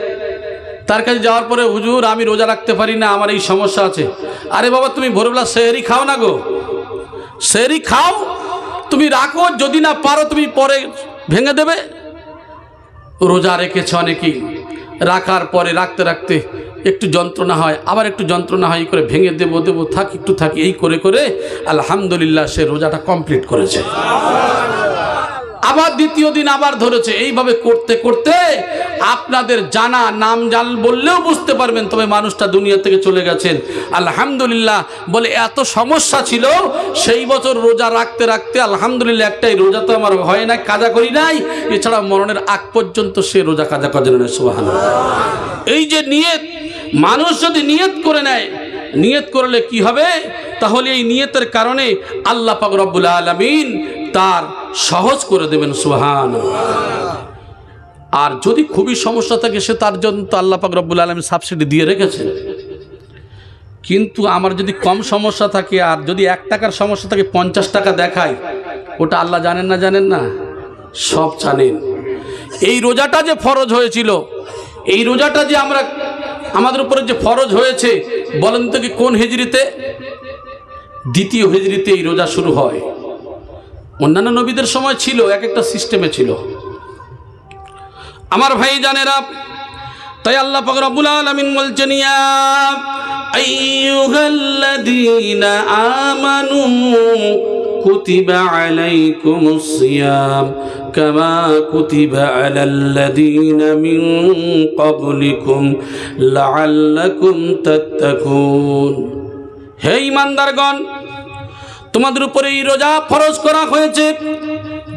তার কাছে যাওয়ার পরে, হুজুর আমি রোজা রাখতে পারি না, আমার এই সমস্যা আছে। আরে বাবা, তুমি ভোরবেলা সেহরি খাও না গো, সেহরি খাও, তুমি রাখো, যদি না পারো তুমি পরে ভেঙে দেবে। রোজা রেখেছে অনেকেই, রাখার পরে রাখতে রাখতে একটু যন্ত্রণা হয়, আবার একটু যন্ত্রণা হয়, করে ভেঙে দেবো, থাক একটু থাকি, এই করে করে আলহামদুলিল্লাহ সে রোজাটা কমপ্লিট করেছে। আবার দ্বিতীয় দিন আবার ধরেছে। এইভাবে করতে করতে আপনাদের জানা নাম জান বললেও বুঝতে পারবেন, তবে মানুষটা দুনিয়া থেকে চলে গেছেন। আলহামদুলিল্লাহ বলে এত সমস্যা ছিল, সেই বছর রোজা রাখতে রাখতে আলহামদুলিল্লাহ একটাই রোজা তো আমার হয় না, কাজা করি নাই, এছাড়া মরণের আগ পর্যন্ত সে রোজা কাজা করে না। সুবহানাল্লাহ। এই যে নিয়ত, মানুষ যদি নিয়ত করে নেয়, নিয়ত করলে কি হবে? তাহলে এই নিয়তের কারণে আল্লাহ পাক রব্বুল আলামিন তার সহজ করে দেবেন। সুবহানাল্লাহ। আর যদি খুবই সমস্যা থাকে, সে তার জন্য তো আল্লাহ পাক রব্বুল আলামিন সাবসিডি দিয়ে রেখেছেন। কিন্তু আমার যদি কম সমস্যা থাকে, আর যদি 1 টাকার সমস্যা থাকে 50 টাকা দেখায়, ওটা আল্লাহ জানেন না? জানেন না? সব জানেন। এই রোজাটা যে ফরজ হয়েছিল, এই রোজাটা যে আমাদের উপরে যে ফরজ হয়েছে, বলেন তো কি কোন হিজরিতে? 2য় হিজরিতে এই রোজা শুরু হয়। অন্যান্য নবীদের সময় ছিল, এক একটা সিস্টেমে ছিল। আমার ভাই জানেরা, তাই আল্লাহ পাক রব্বুল আলামিন বলছেন, ইয়া আইয়ুহাল্লাযীনা আমানু কুতিবা আলাইকুমুস সিয়াম কামা কুতিবা আলাল্লাযীনা মিন ক্বাবলিকুম লাআল্লাকুম তাত্তাকুন। হে ঈমানদারগণ, তোমাদের উপরে এই রোজা ফরজ করা হয়েছে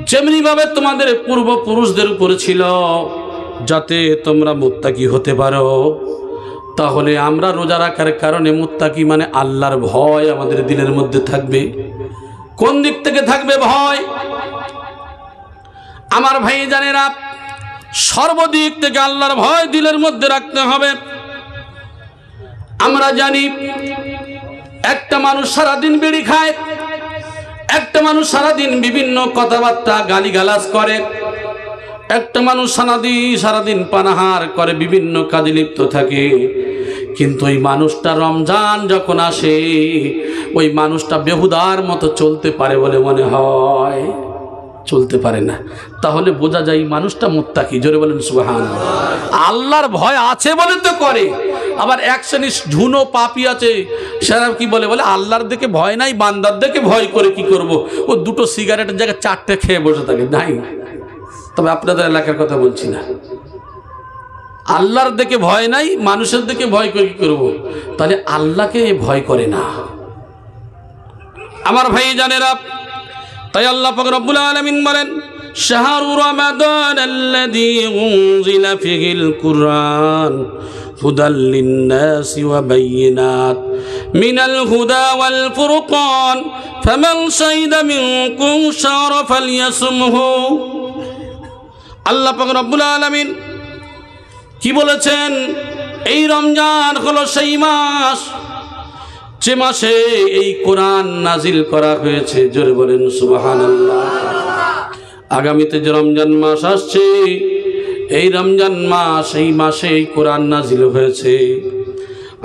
যেমনি ভাবে তোমাদের পূর্বপুরুষদের উপরে ছিল, যাতে তোমরা মুত্তাকি হতে পারো। তাহলে আমরা রোজা রাখার কারণে মুত্তাকি মানে আল্লাহর ভয় আমাদের দিলের মধ্যে থাকবে। কোন দিক থেকে থাকবে ভয়? আমার ভাই জানেরা, সর্বদিক থেকে আল্লাহর ভয় দিলের মধ্যে রাখতে হবে। আমরা জানি একটা মানুষ সারাদিন বিড়ি খায়, একটা মানুষ সারাদিন বিভিন্ন কথাবার্তা গালিগালাজ করে, একটা মানুষ সারাদিন পানাহার করে, বিভিন্ন কাজে লিপ্ত থাকে। কিন্তু ওই মানুষটা রমজান যখন আসে, ওই মানুষটা বেহুদার মতো চলতে পারে বলে মনে হয়? চলতে পারে না। তাহলে বোঝা যায় মানুষটা মুত্তাকি। জোরে বলেন সুবহানাল্লাহ। আল্লাহর ভয় আছে বলে তো করে। আবার এক শ্রেণীর ঝুনো পাপী আছে, সেরা কি বলে? বলে আল্লাহর দিকে ভয় নাই, বান্দার দিকে ভয় করে কি করব? ও 2টো সিগারেটের জায়গায় 4টে খেয়ে বসে থাকে। নাই, তবে আপনাদের এলাকার কথা বলছি না। আল্লাহর দিকে ভয় নাই, মানুষের দিকে ভয় করে কি করব? তাহলে আল্লাহকে ভয় করে না। আমার ভাই জানেরা, তাই আল্লাহ পাক রব্বুল আলামিন বলেন, শাহরু রমাদানাল্লাযী উনজিলা ফীহিল কুরআন হুদাল লিন-নাসি ওয়া বায়িনাত মিনাল হুদা ওয়াল ফুরকান ফামান শাহিদা মিনকুম শাহরা ফালইয়াসুমহু। আল্লাহ পাক রব্বুল আলামিন কি বলেছেন? এই রমজান হলো সেই মাস যে মাসে এই কোরআন নাজিল করা হয়েছে। জোরে বলেন সুবহানাল্লাহ। আগামীতে যে রমজান মাস আসছে, এই রমজান মাস, এই মাসে এই কোরআন নাজিল হয়েছে।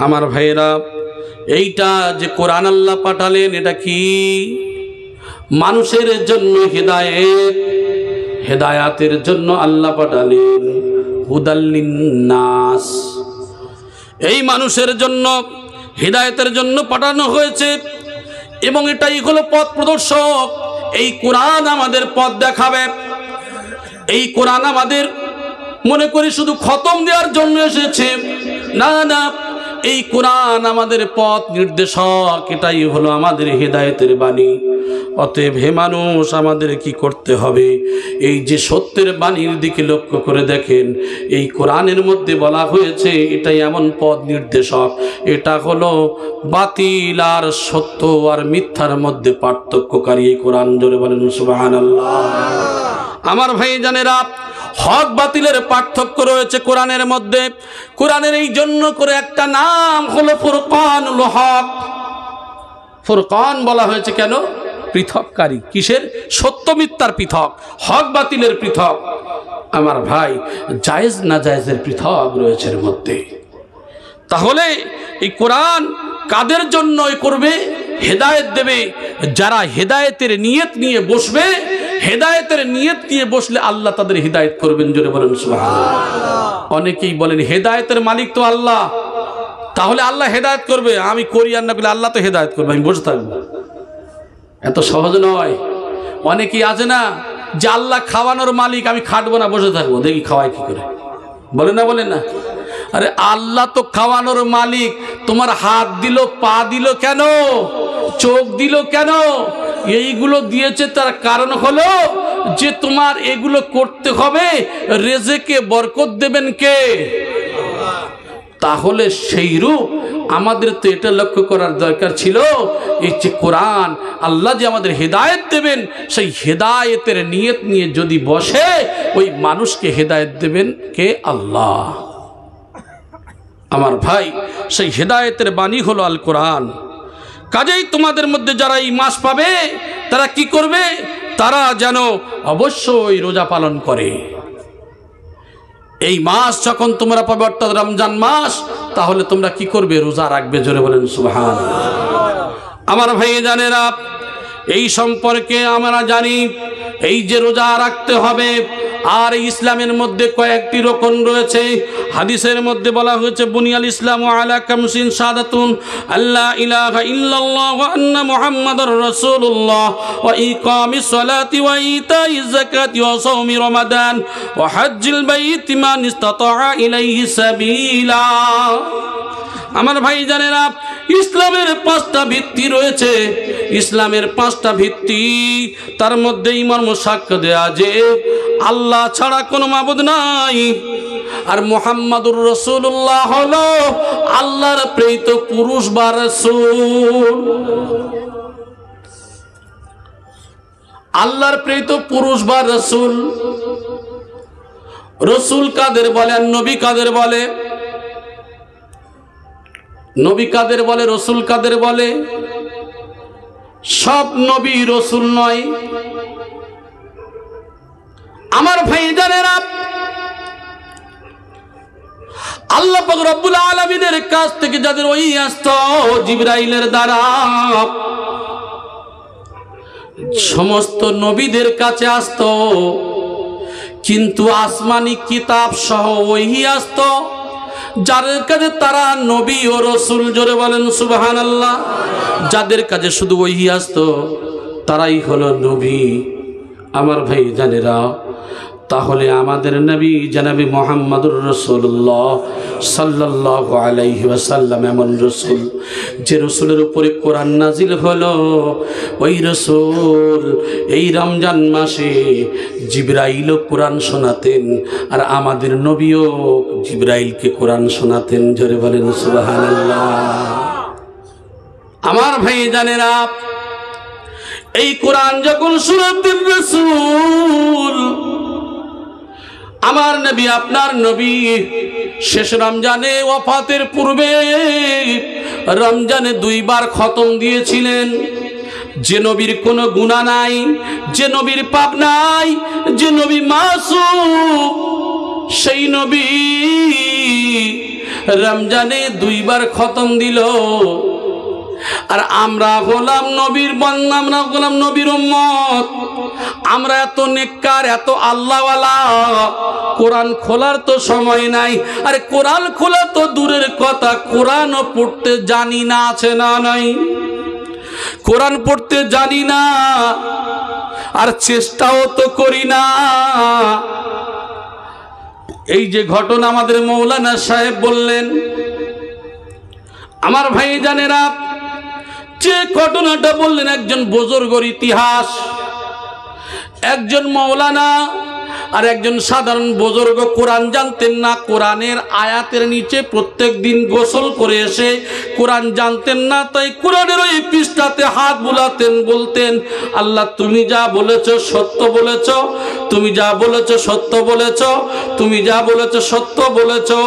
আমার ভাইয়েরা, এইটা যে কোরআন আল্লাহ পাঠালেন, এটা কি? মানুষের জন্য হেদায়েত, হেদায়াতের জন্য আল্লাহ পাঠালেন। হুদাল লিন-নাস, এই মানুষের জন্য, হিদায়তের জন্য পাঠানো হয়েছে। এবং এটাই হলো পথ প্রদর্শক। এই কোরআন আমাদের পথ দেখাবে। এই কোরআন আমাদের মনে করি শুধু খতম দেওয়ার জন্য এসেছে, না না, এই কোরআন আমাদের পথ নির্দেশক। এটাই হলো আমাদের হিদায়তের বাণী। অতএব হে মানুষ, আমাদের কি করতে হবে? এই যে সত্যের বাণীর দিকে লক্ষ্য করে দেখেন, এই কোরআনের মধ্যে বলা হয়েছে এটাই এমন পথ নির্দেশক। এটা হলো বাতিল আর সত্য আর মিথ্যার মধ্যে পার্থক্যকারী এই কোরআন। জোরে বলেন সুবহানাল্লাহ। আমার ভাই জানেরা, হক বাতিলের পার্থক্য রয়েছে কোরআনের মধ্যে। কোরআনের এই জন্য করে একটা নাম হলো ফুরকানুল হক। ফুরকান বলা হয়েছে কেন? পৃথককারী। কিসের? সত্য মিথ্যার পৃথক, হক বাতিলের পৃথক। আমার ভাই, জায়েজ না জায়েজের পৃথক রয়েছে এর মধ্যে। তাহলে এই কোরআন কাদের জন্য করবে? হেদায়েত দেবে। যারা হেদায়েতের নিয়ত নিয়ে বসবে, হেদায়েতের নিয়ত নিয়ে বসলে আল্লাহ তাদের হিদায়েত করবেন। জোরে বলেন সুবহানাল্লাহ। অনেকেই বলেন হেদায়েতের মালিক তো আল্লাহ, তাহলে আল্লাহ হেদায়েত করবে। আমি করি আর না করলে আল্লাহ তো হেদায়েত করবে, আমি বসে থাকবো। এত সহজ নয়। অনেকেই আছে না, যে আল্লাহ খাওয়ানোর মালিক, আমি খাটবো না, বসে থাকবো, দেখি খাওয়াই কি করে। বলে না, বলে না? আরে আল্লাহ তো খাওয়ানোর মালিক, তোমার হাত দিল, পা দিল কেন, চোখ দিল কেন? এইগুলো দিয়েছে তার কারণ হলো যে তোমার এগুলো করতে হবে, রেজেকে বরকত দেবেন কে? তাহলে সেই রূপ আমাদের তো এটা লক্ষ্য করার দরকার ছিল, এই যে কোরআন আল্লাহ যে আমাদের হেদায়েত দেবেন, সেই হেদায়েতের নিয়ত নিয়ে যদি বসে, ওই মানুষকে হেদায়েত দেবেন কে? আল্লাহ। আমার ভাই, সেই হেদায়েতের বাণী হলো আল কোরআন। কাজেই তোমাদের মধ্যে যারা এই মাস পাবে তারা কি করবে? তারা যেন অবশ্যই রোজা পালন করে। এই মাস যখন তোমরা পাবে, অর্থাৎ রমজান মাস, তাহলে তোমরা কি করবে? রোজা রাখবে। জোরে বলেন সুবহানাল্লাহ। আমার ভাই জানেরা, এই সম্পর্কে আমরা জানি, এই যে রোজা রাখতে হবে, আর ইসলামের মধ্যে কয়েকটি রকম রয়েছে। হাদিসের মধ্যে বলা হয়েছে, বুনিয়াল ইসলামু আলা খামসিন শাহাদাতুন আল্লা ইলাহা ইল্লাল্লাহ ওয়া আন্না মুহাম্মাদুর রাসূলুল্লাহ ওয়া ইকামিস সালাতি ওয়া ইতাইজ যাকাতি ওয়া সাওমি রমাদান ওয়া হজ্জিল বাইতি মান ইসতাতা ইলাইহি সাবিলা। আমার ভাই জানেরা, ইসলামের 5টা ভিত্তি রয়েছে। ইসলামের 5টা ভিত্তি, তার মধ্যে মর্ম সাক্ষ্য দেয়া যে আল্লাহ ছাড়া কোনো মাবুদ নাই, আর মুহাম্মাদুর রাসূলুল্লাহ হলো আল্লাহর প্রেরিত পুরুষ বা রাসূল। আল্লাহর প্রেরিত পুরুষ বা রাসূল। রাসূল কাদের বলে আর নবী কাদের বলে? নবী কাদের বলে, রাসূল কাদের বলে? সব নবী রাসূল নয়। আমার ভাইজানেরা, আল্লাহ পাক রব্বুল আলামিনের কাছ থেকে যাদের ওহী আসতো জিবরাইলের দ্বারা, সমস্ত নবীদের কাছে আসতো, কিন্তু আসমানি কিতাব সহ ওহী আসতো যাদের কাছে তারা নবী ও রাসূল। জোরে বলেন সুবহানাল্লাহ। যাদের কাছে শুধু ওহী আসতো তারাই হলো নবী। আমার ভাই জানেরা, তাহলে আমাদের নবী জনাবে মুহাম্মদুর রাসূলুল্লাহ সাল্লাল্লাহু আলাইহি ওয়াসাল্লাম এমন রাসূল, যে রাসূলের উপরে কোরআন নাজিল হলো, ওই রাসূল এই রমজান মাসে জিবরাইলও কোরআন শোনাতেন, আর আমাদের নবীও জিবরাইলকে কোরআন শোনাতেন। জোরে বলেন সুবহানাল্লাহ। আমার ভাই জানেরা, এই কোরআন যখন শোনাতেন রাসূল, আমার নবী আপনার নবী শেষ রমজানে ওয়াফাতের পূর্বে রমজানে 2 বার খতম দিয়েছিলেন। যে নবীর কোনো গুনাহ নাই, যে নবীর পাপ নাই, যে নবী মাসুম, সেই নবী রমজানে 2 বার খতম দিল। আর আমরা হলাম নবীর বান্দা, আমরা হলাম নবীর উম্মত। আমরা এত নেককার, এত আল্লাহওয়ালা, কোরআন খোলার তো সময় নাই। আরে কোরআন খোলা তো দূরের কথা, কোরআনও পড়তে জানি না, আছে না নাই? কোরআন পড়তে জানি না, আর চেষ্টাও তো করি না। এই যে ঘটনা আমাদের মৌলানা সাহেব বললেন, আমার ভাই জানেরা, যে ঘটনাটা বললেন, একজন বুজুর্গর ইতিহাস। একজন মৌলানা আর একজন সাধারণ বুজুর্গ কোরআন জানতেন না। কোরআনের আয়াতের নিচে প্রত্যেক দিন গোসল করে এসে কোরআন জানতেন না, তাই কোরআনের ওই পৃষ্ঠাতে হাত বুলাতেন, বলতেন, আল্লাহ তুমি যা বলেছো সত্য বলেছো, তুমি যা বলেছো সত্য বলেছো, তুমি যা বলেছো সত্য বলেছো।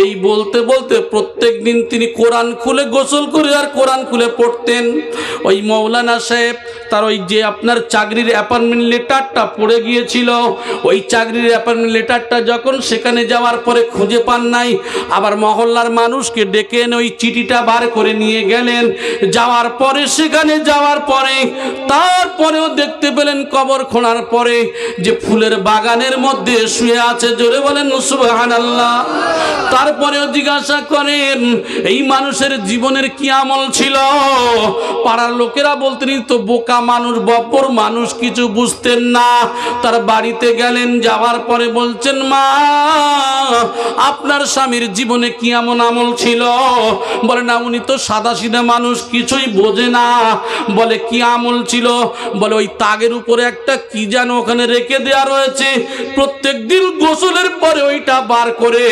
এই বলতে বলতে প্রত্যেক দিন তিনি কোরআন খুলে গোসল করে আর কোরআন খুলে পড়তেন। ওই মৌলানা সাহেব তার ওই যে আপনার চাকরির অ্যাপয়েন্টমেন্ট লেটারটা পড়ে গিয়েছিল, ওই চাকরির অ্যাপয়েন্টমেন্ট লেটারটা যখন সেখানে যাওয়ার পরে খুঁজে পান নাই, আবার মহল্লার মানুষকে ডেকে এনে ওই চিঠিটা বার করে নিয়ে গেলেন। যাওয়ার পরে, সেখানে যাওয়ার পরে তারপরেও দেখতে পেলেন কবর খোঁড়ার পরে যে ফুলের বাগানের মধ্যে শুয়ে আছে। জোরে বলেন সুবহানাল্লাহ। তারপরেও জিজ্ঞাসা করেন এই মানুষের জীবনের কি আমল ছিল। পাড়ার লোকেরা বলতেন তো বোকা মানুষ, বব্বর মানুষ, কিছু বুঝতেন না। তার বাড়িতে গেলেন, যাওয়ার পরে বলছেন মা আপনার স্বামীর জীবনে কি এমন আমল ছিল? বলে না উনি তো সাদা সিধা মানুষ, কিছুই বোঝে না। বলে কি আমল ছিল? বলে ওই তাগের উপরে একটা কি যেন ওখানে রেখে দেওয়া রয়েছে, প্রত্যেক দিন গোসলের পরে ওইটা বার করে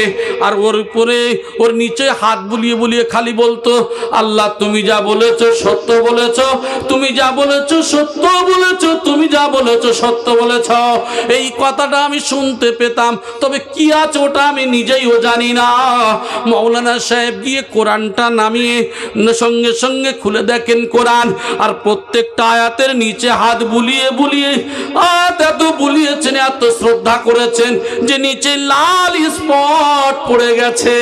আর ওর উপরে ওর নিচে হাত বুলিয়ে বুলিয়ে খালি বলতো আল্লাহ তুমি যা বলেছো সত্য বলেছো, তুমি যা বলেছো সত্য বলেছো, তুমি যা বলেছো সত্য বলেছ। এই কথাটা আমি শুনতে পেতাম, তবে কি আছে ওটা আমি নিজেইও জানি না। মৌলানা সাহেব গিয়ে কোরআনটা নামিয়ে সঙ্গে সঙ্গে খুলে দেখেন কোরআন, আর প্রত্যেকটা আয়াতের নিচে হাত বুলিয়ে বুলিয়ে এত বুলিয়েছেন, এত শ্রদ্ধা করেছেন যে নিচে লাল স্পট পড়ে গেছে।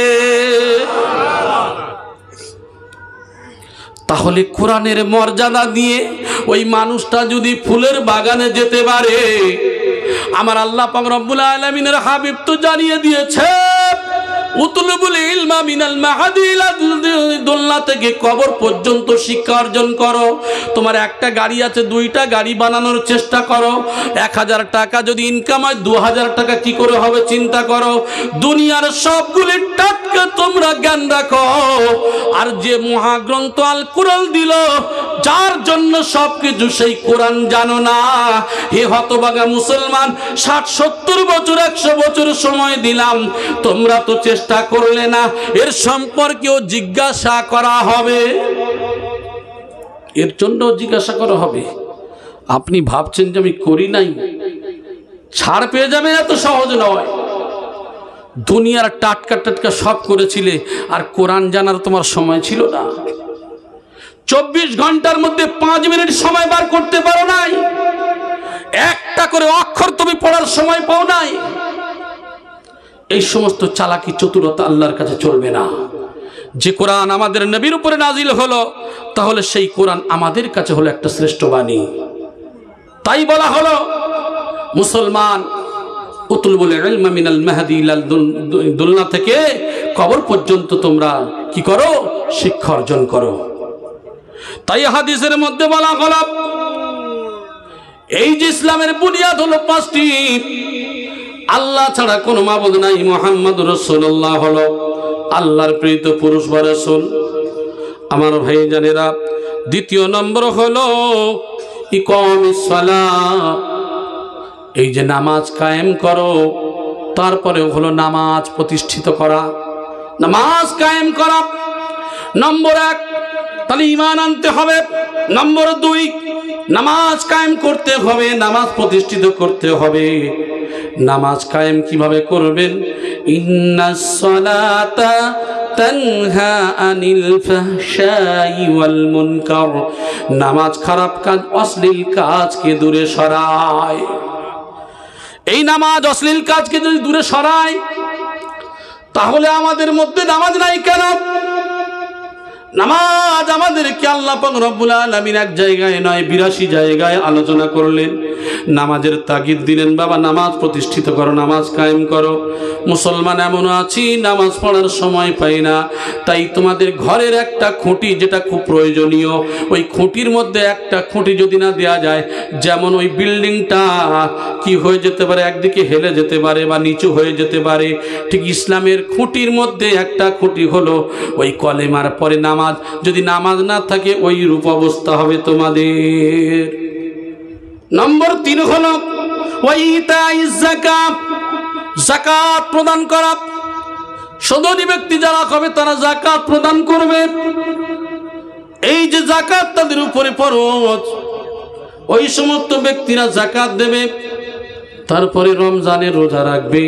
তাহলে কোরআনের মর্যাদা দিয়ে ওই মানুষটা যদি ফুলের বাগানে যেতে পারে, আমার আল্লাহ পাক রব্বুল আলামিনের হাবিব তো জানিয়ে দিয়েছে উতলুবুল ইলমা মিনাল মাহাদি ইলা দুল্লা থেকে কবর পর্যন্ত শিক্ষা অর্জন করো। তোমার একটা গাড়ি আছে, দুইটা গাড়ি বানানোর চেষ্টা করো। 1000 টাকা যদি ইনকাম হয় 2000 টাকা কি করে হবে চিন্তা করো। দুনিয়ার সবগুলি টাটকা তোমরা জ্ঞান রাখো। আর যে মহাগ্রন্থ আল কোরআন দিল, যার জন্য সবকিছু, সেই কোরআন জানো না। হে হতভাগা মুসলমান, 60-70 বছর 100 বছর সময় দিলাম, তোমরা তো চেষ্টা করলে না। এর সম্পর্কেও জিজ্ঞাসা করা হবে, এর জন্য জিজ্ঞাসা করা হবে। আপনি ভাবছেন যে আমি করি নাই, ছাড় পেয়ে যাবে, এত সহজ নয়। দুনিয়ার টাটকা টাটকা সব করেছিলে, আর কোরআন জানার তোমার সময় ছিল না। 24 ঘন্টার মধ্যে 5 মিনিট সময় বার করতে পারো নাই, একটা করে অক্ষর তুমি পড়ার সময় পাও নাই। এই সমস্ত চালাকি চতুরতা আল্লাহর কাছে চলবে না। যে কোরআন আমাদের নবীর উপরে নাজিল হলো, তাহলে সেই কোরআন আমাদের কাছে হলো একটা শ্রেষ্ঠ বাণী। তাই বলা হলো মুসলমান উতলুবুল ইলমা মিনাল মাহদি ইলাল দুলনা থেকে কবর পর্যন্ত তোমরা কি করো? শিক্ষা অর্জন করো। তাই হাদিসের মধ্যে বলা হলো এই যে ইসলামের বুনিয়াদ হলো 5টি। আল্লাহ ছাড়া কোনো মাবুদ নাই, মুহাম্মদুর রাসূলুল্লাহ হলো আল্লাহর প্রেরিত পুরুষ বা রাসূল। আমার ভাই জানেরা, দ্বিতীয় নম্বর হলো ইকামিস সালাহ, এই যে নামাজ কায়েম করো। তারপরে হলো নামাজ প্রতিষ্ঠিত করা, নামাজ কায়েম করা। নম্বর 1 তাহলে ঈমান আনতে হবে। নম্বর 2 নামাজ কায়েম করতে হবে, নামাজ প্রতিষ্ঠিত করতে হবে। নামাজ কায়েম কিভাবে করবেন? ইন্নাস সালাতা তানহা আনিল ফাহশাই ওয়াল মুনকার, নামাজ খারাপ কাজ, অশ্লীল কাজকে দূরে সরায়। এই নামাজ অশ্লীল কাজকে যদি দূরে সরায়, তাহলে আমাদের মধ্যে নামাজ নাই কেন? নামাজ আমাদেরকে আল্লাহ পাক রব্বুল আলামিন এক জায়গায় নয় 82 জায়গায় আলোচনা করলেন, নামাজের তাগিদ দিলেন। বাবা নামাজ প্রতিষ্ঠিত করো, নামাজ কায়েম করো। মুসলমান এমন আছি নামাজ পড়ার সময় পাই না, তাই তোমাদের ঘরের একটা খুঁটি যেটা খুব প্রয়োজনীয়, ওই খুঁটির মধ্যে একটা খুঁটি যদি না দেওয়া যায়, যেমন ওই বিল্ডিংটা কি হয়ে যেতে পারে, একদিকে হেলে যেতে পারে বা নিচু হয়ে যেতে পারে, ঠিক ইসলামের খুঁটির মধ্যে একটা খুঁটি হলো ওই কলেমার পরে নামাজ। যদি নামাজ না থাকে ওই রূপ অবস্থা হবে তোমাদের। নম্বর 3 হলো ওয়াইতাইজ যাকাত, যাকাত প্রদান করা। সদনী ব্যক্তি যারা হবে তারা যাকাত প্রদান করবে। এই যে যাকাত তাদের উপরে ফরজ, ওই সমস্ত ব্যক্তিরা যাকাত দেবে। তারপরে রমজানের রোজা রাখবে,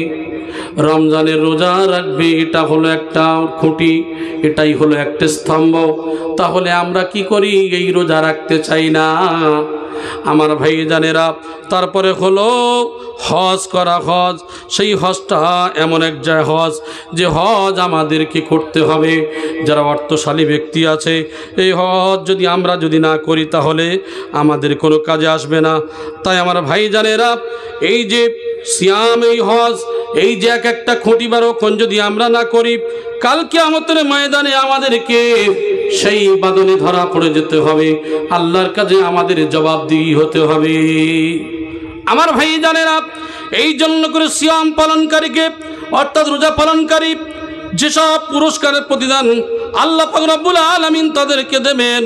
রমজানের রোজা রাখবে, এটা হলো একটা খুঁটি, এটাই হলো একটা স্তম্ভ। তাহলে আমরা কি করি? এই রোজা রাখতে চাই না আমার ভাই জানেরা। তারপরে হলো হজ করা। হজ, সেই হজটা এমন এক যায় হজ যে হজ আমাদেরকে করতে হবে। যারা অর্থশালী ব্যক্তি আছে, এই হজ আমরা যদি না করি তাহলে আমাদের কোনো কাজে আসবে না। তাই আমার ভাই জানেরা, এই যে সিয়াম, এই হজ, এই যে এক একটা খুঁটি বা রক্ষণ যদি আমরা না করি, কাল কিয়ামতের ময়দানে আমাদেরকে সেই বাদনে ধরা পড়ে যেতে হবে, আল্লাহর কাছে আমাদের জবাবদিহি হতে হবে। আমার ভাই জানেরা, এই জন্য করে সিয়াম পালনকারীকে অর্থাৎ রোজা পালনকারী যেসব পুরস্কারের প্রতিদান আল্লাহ পাক রব্বুল আলামিন তাদেরকে দেবেন,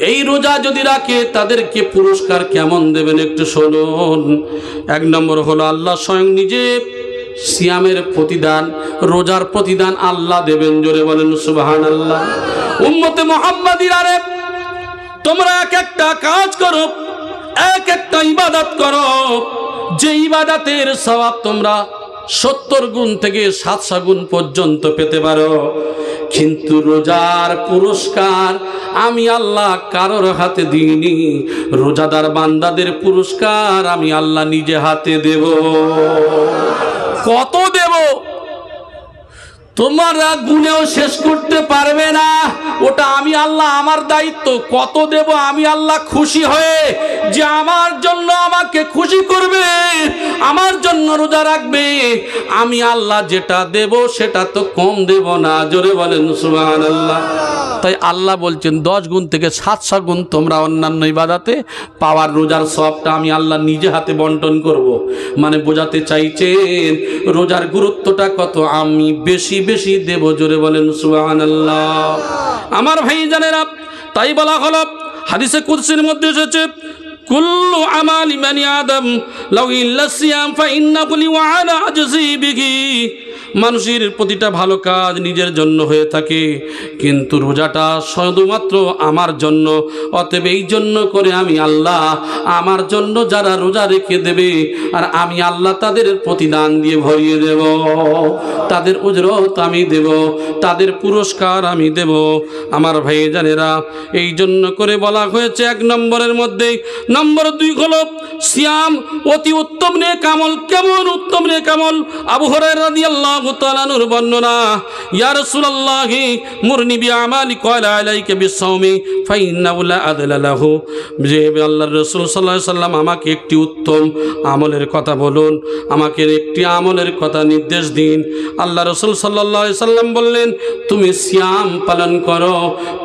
এই রোজা যদি রাখে তাদেরকে পুরস্কার কেমন দেবেন একটু শুনুন। এক নম্বর হলো আল্লাহ স্বয়ং নিজে সিয়ামের প্রতিদান, রোজার প্রতিদান আল্লাহ দেবেন। জোরে বলেন সুবহানাল্লাহ। উম্মতে মুহাম্মাদিরা রে, তোমরা এক একটা কাজ করো, এক একটা ইবাদত করো, যে ইবাদতের সওয়াব তোমরা 70 গুণ থেকে 700 গুণ পর্যন্ত পেতে পারো, কিন্তু রোজার পুরস্কার আমি আল্লাহ কারোর হাতে দিইনি। রোজাদার বান্দাদের পুরস্কার আমি আল্লাহ নিজে হাতে দেব। কত দেব তোমরা গুণেও শেষ করতে পারবে না, ওটা আমি আল্লাহ, আমার দায়িত্ব। কত দেব আমি আল্লাহ খুশি হয়ে, যে আমার জন্য আমাকে খুশি করবে, আমার জন্য রোজা রাখবে, আমি আল্লাহ যেটা দেব সেটা তো কম দেব না। জোরে বলেন সুবহানাল্লাহ। তাই আল্লাহ বলছেন 10 গুণ থেকে 700 গুণ তোমরা অন্যান্য ইবাদতে পাওয়ার রোজার সওয়াবটা আমি আল্লাহ নিজে হাতে বন্টন করব। মানে বোঝাতে চাইছেন রোজার গুরুত্বটা কত, আমি বেশি বেশি দেব। জোরে বলেন সুবহানাল্লাহ। আমার ভাই জানেরা, তাই বলা হলো হাদিসে কুদসির মধ্যে এসেছে, কুল্লু আমালি বানি আদম লাউ ইল্লা সিয়াম ফাইন্নাহু লি ওয়া আনা আজজি বিহি। মানুষের প্রতিটা ভালো কাজ নিজের জন্য হয়ে থাকে, কিন্তু রোজাটা শুধুমাত্র আমার জন্য। অতএব এই জন্য করে আমি আল্লাহ আমার জন্য যারা রোজা রেখে দেবে, আর আমি আল্লাহ তাদের প্রতিদান দিয়ে ভরিয়ে দেব, তাদের উজরত আমি দেব, তাদের পুরস্কার আমি দেব। আমার ভাই জানেরা, এই জন্য করে বলা হয়েছে 1 নম্বরের মধ্যে। নম্বর 2 হলো সিয়াম অতি উত্তম নেক আমল। কেমন উত্তম নেক আমল? আবু হুরায়রা রাদিয়াল্লাহু তাআলা নূর বর্ণনা, ইয়া রাসূলুল্লাহি মুরনি বিআমালি ক্বালা আলাইকা বিসসাওমি ফাইন্নাহু লা আদলা লাহু। যে আল্লাহর রাসূল সাল্লাল্লাহু আলাইহি সাল্লাম আমাকে একটি উত্তম আমলের কথা বলুন, আমাকে একটি আমলের কথা নির্দেশ দিন। আল্লাহ রাসূল সাল্লাল্লাহু আলাইহি সাল্লাম বললেন, তুমি সিয়াম পালন করো,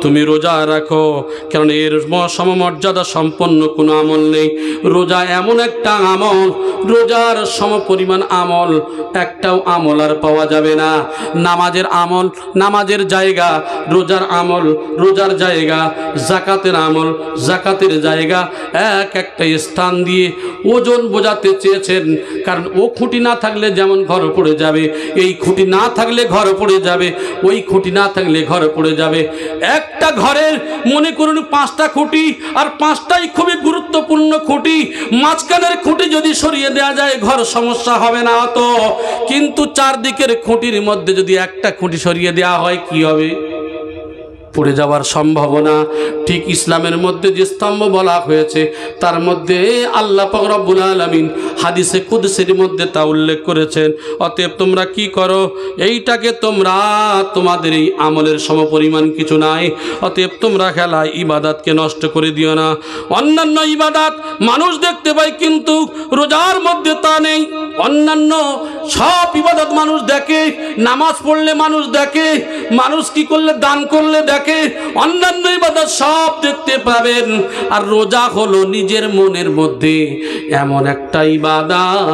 তুমি রোজা রাখো, কারণ এর সমমর্যাদা সম্পন্ন কোনো আমল নেই। রোজা এমন একটা আমল, রোজার সমপরিমাণ আমল একটাও আমল আর পাওয়া যাবে না। নামাজের আমল নামাজের জায়গা, রোজার আমল রোজার জায়গা, যাকাতের আমল যাকাতের জায়গা, এক একটা স্থান দিয়ে ওজন বোঝাতে চেয়েছেন। কারণ ও খুঁটি না থাকলে যেমন ঘর পড়ে যাবে, এই খুঁটি না থাকলে ঘর পড়ে যাবে, ওই খুঁটি না থাকলে ঘর পড়ে যাবে। একটা ঘরের মনে করুন 5টা খুঁটি, আর 5টাই খুবই গুরুত্বপূর্ণ খুঁটি। মাঝখানের খুঁটি যদি সরিয়ে দেওয়া যায় ঘর সমস্যা হবে না অত, কিন্তু চারদিকের খুঁটির মধ্যে যদি একটা খুঁটি সরিয়ে দেওয়া হয় কি হবে? পড়ে যাওয়ার সম্ভাবনা। ঠিক ইসলামের মধ্যে যে স্তম্ভ বলা হয়েছে তার মধ্যে আল্লাহ পাক রব্বুল আলামিন হাদিসে কুদসির মধ্যে তা উল্লেখ করেছেন। অতএব তোমরা কি করো, এইটাকে তোমরা তোমাদের এই আমলের সমপরিমাণ কিছু নাই, অতএব তোমরা খেলা ইবাদতকে নষ্ট করে দিও না। অন্যান্য ইবাদত মানুষ দেখতে পায়, কিন্তু রোজার মধ্যে তা নেই। অন্যান্য সব ইবাদত মানুষ দেখে, নামাজ পড়লে মানুষ দেখে, মানুষ কি করলে দান করলে দেখে, অন্যান্য ইবাদত সব দেখতে পাবেন। আর রোজা হলো নিজের মনের মধ্যে এমন একটা ইবাদত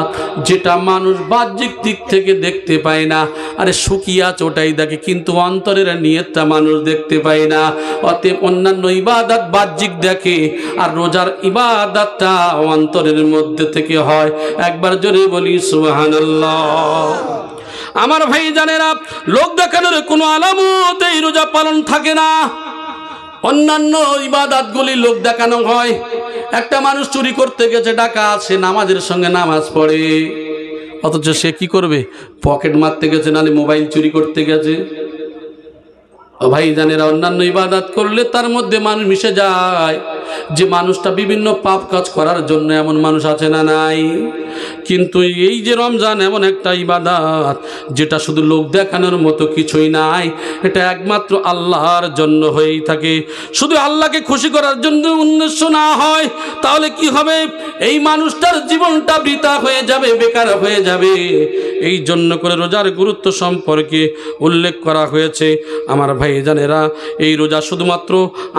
যেটা মানুষ বাহ্যিক দিক থেকে দেখতে পায় না। আরে শুকিয়ে আছে ওটাই দেখে, কিন্তু অন্তরের নিয়তটা মানুষ দেখতে পায় না। অতএব অন্যান্য ইবাদত বাহ্যিক দেখে, আর রোজার ইবাদতটা অন্তরের মধ্যে থেকে হয়। একবার জোরে বলি সুবহানাল্লাহ। আমার ভাই জানেরা, লোক দেখানোর কোনো আলামত এই রোজা পালন থাকে না। অন্যান্য ইবাদতগুলি লোক দেখানো হয়। একটা মানুষ চুরি করতে গেছে, ডাকাত, সে নামাজের সঙ্গে নামাজ পড়ে, অথচ সে কি করবে? পকেট মারতে গেছে, নালে মোবাইল চুরি করতে গেছে। ভাই জানেরা, অন্যান্য ইবাদত করলে তার মধ্যে মানুষ মিশে যায়। যে মানুষটা বিভিন্ন পাপ কাজ করার জন্য এমন মানুষ আছে না নাই? কিন্তু এই যে রমজান এমন একটা ইবাদত যেটা শুধু লোক দেখানোর মতো কিছুই নাই, এটা একমাত্র আল্লাহর জন্য হয়েই থাকে। শুধু আল্লাহকে খুশি করার জন্য উদ্দেশ্য না হয় তাহলে কি হবে? এই মানুষটার জীবনটা বৃথা হয়ে যাবে, বেকার হয়ে যাবে। এই জন্য করে রোজার গুরুত্ব সম্পর্কে উল্লেখ করা হয়েছে। আমার ভাইজানেরা, এই রোজা শুধুমাত্র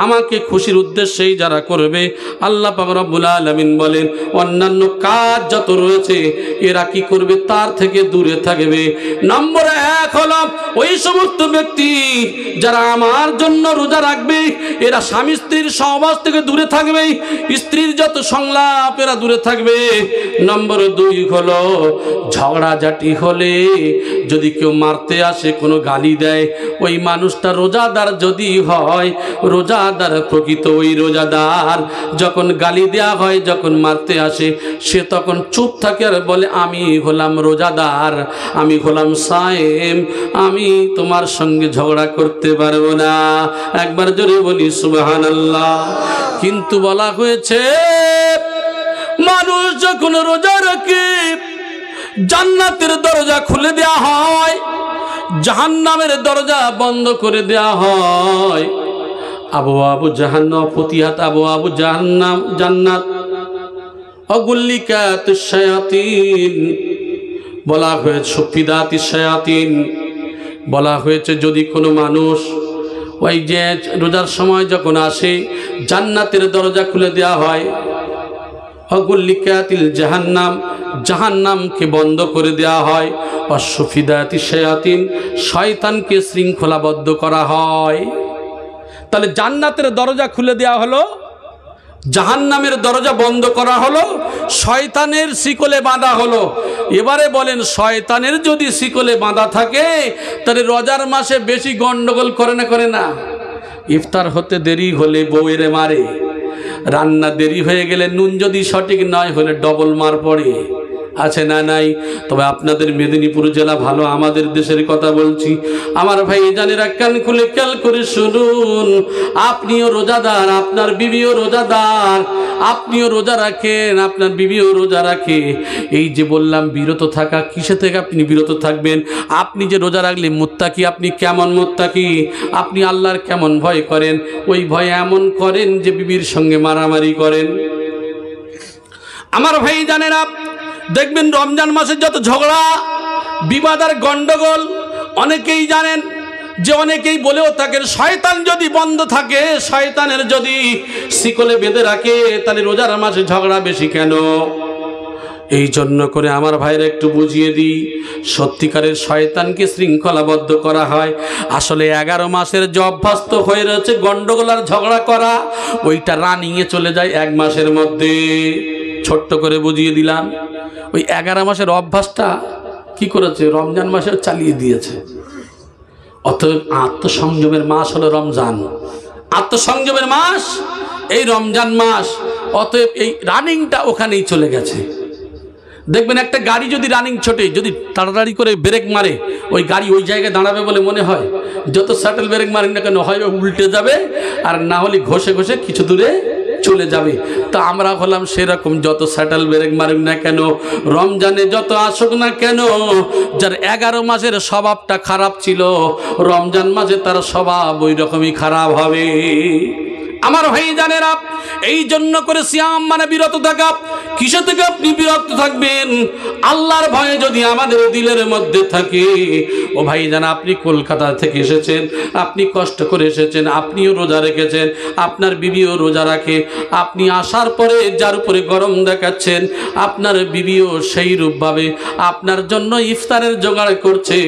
আমাকে খুশির উদ্দেশ্যেই যারা করবে, আল্লাহ পাক রব্বুল আলামিন বলেন অন্যান্য কাজ যত রয়েছে এরা কি করবে? তার থেকে দূরে থাকবে। নম্বর 1 হলো ওই সমস্ত ব্যক্তি যারা আমার জন্য রোজা রাখবে, এরা স্বামী স্ত্রীর সহবাস থেকে দূরে থাকবে, স্ত্রীর যত সংলাপ এরা দূরে থাকবে। নম্বর 2 হলো ঝগড়াঝাটি হলে যদি কেউ মারতে আসে, কোনো গালি দেয়, ওই মানুষটা রোজাদার যদি হয়, রোজাদার প্রকৃত ওই রোজাদার, যখন গালি দেয়া হয়, যখন মারতে আসে, সে তখন চুপ থাকে আর বলে আমি হলাম রোজাদার, আমি হলাম সায়েম, আমি তোমার সঙ্গে ঝগড়া করতে পারবো না। একবার জোরে বলি সুবহানাল্লাহ। কিন্তু বলা হয়েছে মানুষ যখন রোজা রাখে জান্নাতের দরজা খুলে দেয়া হয়, জাহান্নামের দরজা বন্ধ করে দেয়া হয়। আবু জাহান্নাম ফতিহাত আবু জাহান্নাম জান্নাত অগুল্লিকাতুশ শায়াতিন বলা হয়েছে, সুফিদাতিশ শায়াতিন বলা হয়েছে যদি কোনো মানুষ ওই যে রোজার সময় যখন আসে জান্নাতের দরজা খুলে দেয়া হয়, অগুল্লিকাতিল জাহান্নাম, জাহান্নামকে বন্ধ করে দেয়া হয়, অসুফিদাতিশ শায়াতিন, শয়তানকে শৃঙ্খলাবদ্ধ করা হয়। তাহলে জান্নাতের দরজা খুলে দেয়া হলো, জাহান্নামের দরজা বন্ধ করা হলো, শয়তানের শিকলে বাঁধা হলো। এবারে বলেন শয়তানের যদি শিকলে বাঁধা থাকে তাহলে রোজার মাসে বেশি গন্ডগোল করে না? ইফতার হতে দেরি হলে বউয়েরে মারে, রান্না দেরি হয়ে গেলে নুন যদি সঠিক নয় হলে ডবল মার পড়ে, আছে না নাই? তবে আপনাদের মেদিনীপুর জেলা ভালো, আমাদের দেশের কথা বলছি। আমার ভাই জানেরা কান খুলে খেয়াল করে শুনুন, আপনিও রোজাদার, আপনার বিবিও রোজাদার, আপনিও রোজা রাখেন, আপনার বিবিও রোজা রাখে। এই যে বললাম বিরত থাকা, কিসে থেকে আপনি বিরত থাকবেন? আপনি যে রোজা রাখলে মুত্তাকি, আপনি কেমন মুত্তাকি? আপনি আল্লাহর কেমন ভয় করেন? ওই ভয় এমন করেন যে বিবির সঙ্গে মারামারি করেন। আমার ভাই জানেরা, দেখবেন রমজান মাসে যত ঝগড়া বিবাদ আর গন্ডগোল, অনেকেই জানেন যে অনেকেই বলেও থাকেন শয়তান যদি বন্ধ থাকে, শয়তানের যদি শিকলে বেঁধে রাখে তাহলে রোজার মাসে ঝগড়া বেশি কেন? এই জন্য করে আমার ভাইরা একটু বুঝিয়ে দিই, সত্যিকারের শয়তানকে শৃঙ্খলাবদ্ধ করা হয়। আসলে 11 মাসের যে অভ্যস্ত হয়ে রয়েছে গন্ডগোল আর ঝগড়া করা, ওইটা রানিংয়ে চলে যায় 1 মাসের মধ্যে। ছোট্ট করে বুঝিয়ে দিলাম। ওই 11 মাসের অভ্যাসটা কি করেছে? রমজান মাসে চালিয়ে দিয়েছে। অতএব আত্মসংযমের মাস হলো রমজান, আত্মসংযমের মাস এই রমজান মাস। অতএব এই রানিংটা ওখানেই চলে গেছে। দেখবেন একটা গাড়ি যদি রানিং ছোটে, যদি তাড়াতাড়ি করে ব্রেক মারে, ওই গাড়ি ওই জায়গায় দাঁড়াবে বলে মনে হয়? যত স্যাটেল ব্রেক মারেন না কেন, হয় উল্টে যাবে আর না হলে ঘষে ঘষে কিছু দূরে চলে যাবে। তা আমরা হলাম সেরকম, যত স্যাটেল ব্রেক মারুক না কেন, রমজানে যত আসুক না কেন, যার 11 মাসের স্বভাবটা খারাপ ছিল, রমজান মাসে তার স্বভাব ওই রকমই খারাপ হবে। আমার ভাই জানেরা, এই জন্য করে সিয়াম মানে বিরত থাকা। কিসে থেকে আপনি বিরত থাকবেন? আল্লাহর ভয়ে যদি আমাদের দিলের মধ্যে থাকে। ও ভাই জানা, আপনি কলকাতা থেকে এসেছেন, আপনি কষ্ট করে এসেছেন, আপনিও রোজা রেখেছেন, আপনার বিবিও রোজা রাখে, আপনি আসার পরে যার উপরে গরম দেখাচ্ছেন, আপনার বিবিও সেই রূপভাবে আপনার জন্য ইফতারের জোগাড় করছে।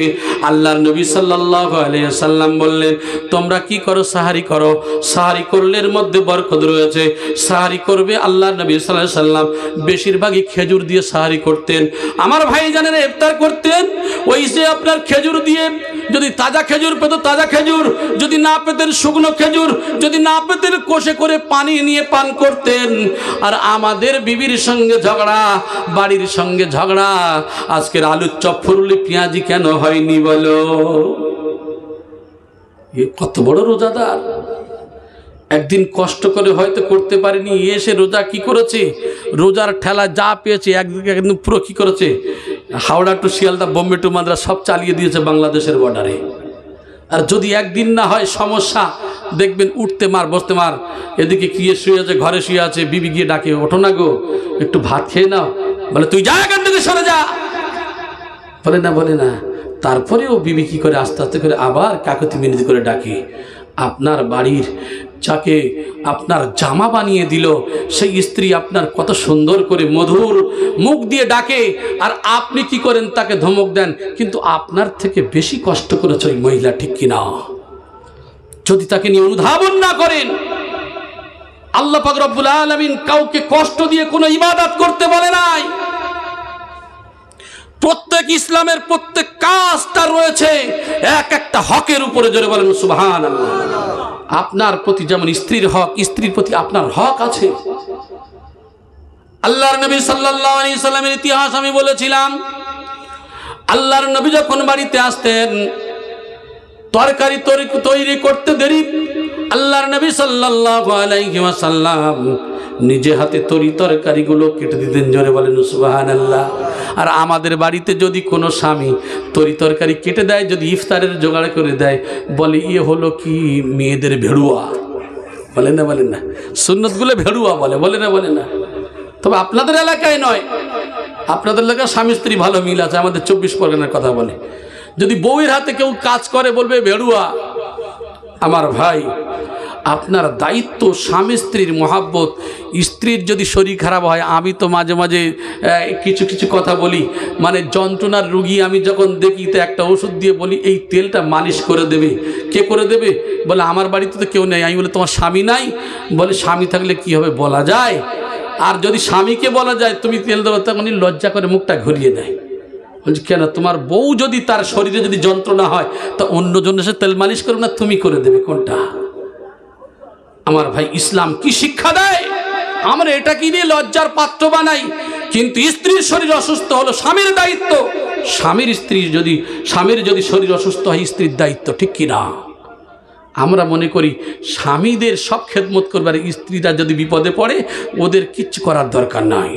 আল্লাহর নবী সাল্লাল্লাহু আলাইহি সাল্লাম বললেন, তোমরা কি করো? সাহারি করো। সাহারি করলে মধ্যে বরকত রয়েছে। সাহারি করবে, আল্লাহর নবী সাল্লাল্লাহু আলাইহি সাল্লাম বেশিরভাগই খেজুর দিয়ে সাহারি করতেন। আমার ভাই জানেন ইফতার করতেন ওই যে আপনার খেজুর দিয়ে, যদি তাজা খেজুর পেত তাজা খেজুর, যদি না পেতেন শুকনো খেজুর, যদি না পেতেন কষে করে পানি নিয়ে পান করতেন। আর আমাদের বিবির সঙ্গে ঝগড়া, বাড়ির সঙ্গে ঝগড়া, আজকের আলুর চপ ফুরুলি পেঁয়াজি কেন হয়নি বলো? এ কত বড় রোজাদার! একদিন কষ্ট করে হয়তো করতে পারেনি, এসে রোজা কি করেছে, রোজার ঠেলা যা পেয়েছে একদিকে একদম পুরো কি করেছে, হাওড়া টু শিয়ালদা, বোম্বে টু মাদ্রাস সব চালিয়ে দিয়েছে বাংলাদেশের বর্ডারে। আর যদি একদিন না হয় সমস্যা, দেখবেন উঠতে মার বসতে মার, এদিকে কি শুয়ে আছে, ঘরে শুয়ে আছে, বিবি গিয়ে ডাকে, ওঠো না গো একটু ভাত খেয়ে নাও, বলে তুই যা এখান থেকে সরে যা, বলে না। তারপরেও বিবি কি করে আস্তে আস্তে করে আবার কাকতি মিনতি করে ডাকে। আপনার বাড়ির যাকে আপনার জামা বানিয়ে দিল সেই স্ত্রী আপনার কত সুন্দর করে মধুর মুখ দিয়ে ডাকে, আর আপনি কি করেন, তাকে ধমক দেন। কিন্তু আপনার থেকে বেশি কষ্ট করেছে ওই মহিলা, ঠিক কিনা? যদি তাকে নিয়ে অনুধাবন না করেন, আল্লাহ পাক রব্বুল আলামিন কাউকে কষ্ট দিয়ে কোনো ইবাদত করতে বলে নাই। প্রত্যেক ইসলামের প্রত্যেক কাজটা রয়েছে এক একটা হকের উপরে, জোরে বলেন সুবহানাল্লাহ। আপনার প্রতি যেমন স্ত্রীর হক, স্ত্রীর প্রতি আপনার হক আছে। আল্লাহর নবী সাল্লাল্লাহু আলাইহি সাল্লামের ইতিহাস আমি বলেছিলাম, আল্লাহর নবী যখন বাড়িতে আসতেন, তরকারি তৈরি করতে দেরি, আল্লাহর নবী সাল্লাল্লাহু আলাইহি ওয়াসাল্লাম নিজে হাতে তরকারিগুলো কেটে দিতেন, জোরে বলেন সুবহানাল্লাহ। আর আমাদের বাড়িতে যদি কোনো স্বামী তরকারি কেটে দেয়, যদি ইফতারের জোগাড় করে দেয়, বলে ইয়ে হলো কি মেয়েদের ভেড়ুয়া, বলে না সুন্নতগুলো ভেড়ুয়া বলে না। তবে আপনাদের এলাকায় নয়, আপনাদের এলাকায় স্বামী স্ত্রী ভালো মিল আছে, আমাদের 24 পরগনার কথা বলে। যদি বউয়ের হাতে কেউ কাজ করে বলবে ভেড়ুয়া। আমার ভাই, আপনার দায়িত্ব স্বামী স্ত্রীর মহাব্বত। স্ত্রীর যদি শরীর খারাপ হয়, আমি তো মাঝে মাঝে কিছু কথা বলি, মানে যন্ত্রণার রুগী আমি যখন দেখি তো একটা ওষুধ দিয়ে বলি এই তেলটা মালিশ করে দেবে। কে করে দেবে? বলে আমার বাড়িতে তো কেউ নেই। আমি বলি তোমার স্বামী নাই? বলে স্বামী থাকলে কি হবে, বলা যায়? আর যদি স্বামীকে বলা যায় তুমি তেল দেবো, তখনই লজ্জা করে মুখটা ঘুরিয়ে দেয়। বলছি কেন? তোমার বউ যদি তার শরীরে যদি যন্ত্রণা হয় তা অন্যজন এসে তেল মালিশ করবে না, তুমি করে দেবে, কোনটা? আমার ভাই, ইসলাম কি শিক্ষা দেয়? আমরা এটা কি নিয়ে লজ্জার পাত্র বানাই। কিন্তু স্ত্রীর শরীর অসুস্থ হলো স্বামীর দায়িত্ব। স্বামীর যদি শরীর অসুস্থ হয় স্ত্রীর দায়িত্ব, ঠিক কিনা? আমরা মনে করি স্বামীদের সব খেদমত করবে, আর স্ত্রীরা যদি বিপদে পড়ে ওদের কিচ্ছু করার দরকার নাই।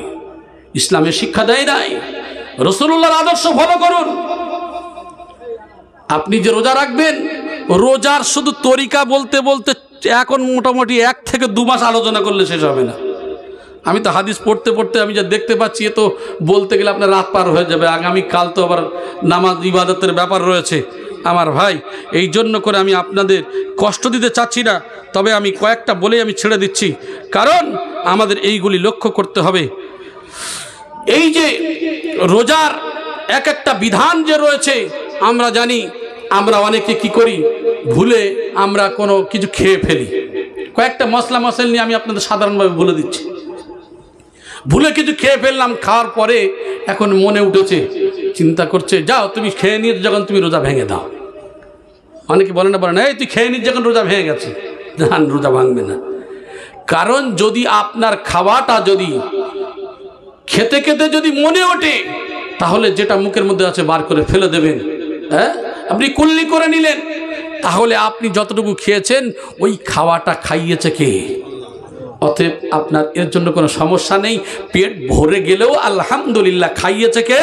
ইসলামের শিক্ষা দেয় নাই। রাসূলুল্লাহর আদর্শ ফলো করুন। আপনি যে রোজা রাখবেন, রোজার শুধু তরিকা বলতে বলতে এখন মোটামুটি 1 থেকে 2 মাস আলোচনা করলে শেষ হবে না। আমি তো হাদিস পড়তে পড়তে আমি যা দেখতে পাচ্ছি, এ তো বলতে গেলে আপনার রাত পার হয়ে যাবে। আগামীকাল তো আবার নামাজ ইবাদতের ব্যাপার রয়েছে। আমার ভাই, এই জন্য করে আমি আপনাদের কষ্ট দিতে চাচ্ছি না, তবে আমি কয়েকটা বলেই আমি ছেড়ে দিচ্ছি, কারণ আমাদের এইগুলি লক্ষ্য করতে হবে। এই যে রোজার এক একটা বিধান যে রয়েছে, আমরা জানি, আমরা অনেকে কি করি, ভুলে আমরা কোনো কিছু খেয়ে ফেলি। কয়েকটা মশলা নিয়ে আমি আপনাদের সাধারণভাবে বলে দিচ্ছি। ভুলে কিছু খেয়ে ফেললাম, খাওয়ার পরে এখন মনে উঠেছে, চিন্তা করছে, যাও তুমি খেয়ে নিয়ে যখন তুমি রোজা ভেঙে দাও। অনেকে বলে না এই তুই খেয়ে নিয়ে যখন রোজা ভেঙে গেছে, জান রোজা ভাঙবে না। কারণ যদি আপনার খাওয়াটা যদি খেতে খেতে যদি মনে ওঠে, তাহলে যেটা মুখের মধ্যে আছে বার করে ফেলে দেবেন। হ্যাঁ, আপনি কুল্লি করে নিলেন, তাহলে আপনি যতটুকু খেয়েছেন ওই খাওয়াটা খাইয়েছে কে? অতএব আপনার এর জন্য কোনো সমস্যা নেই। পেট ভরে গেলেও আলহামদুলিল্লাহ, খাইয়েছে কে?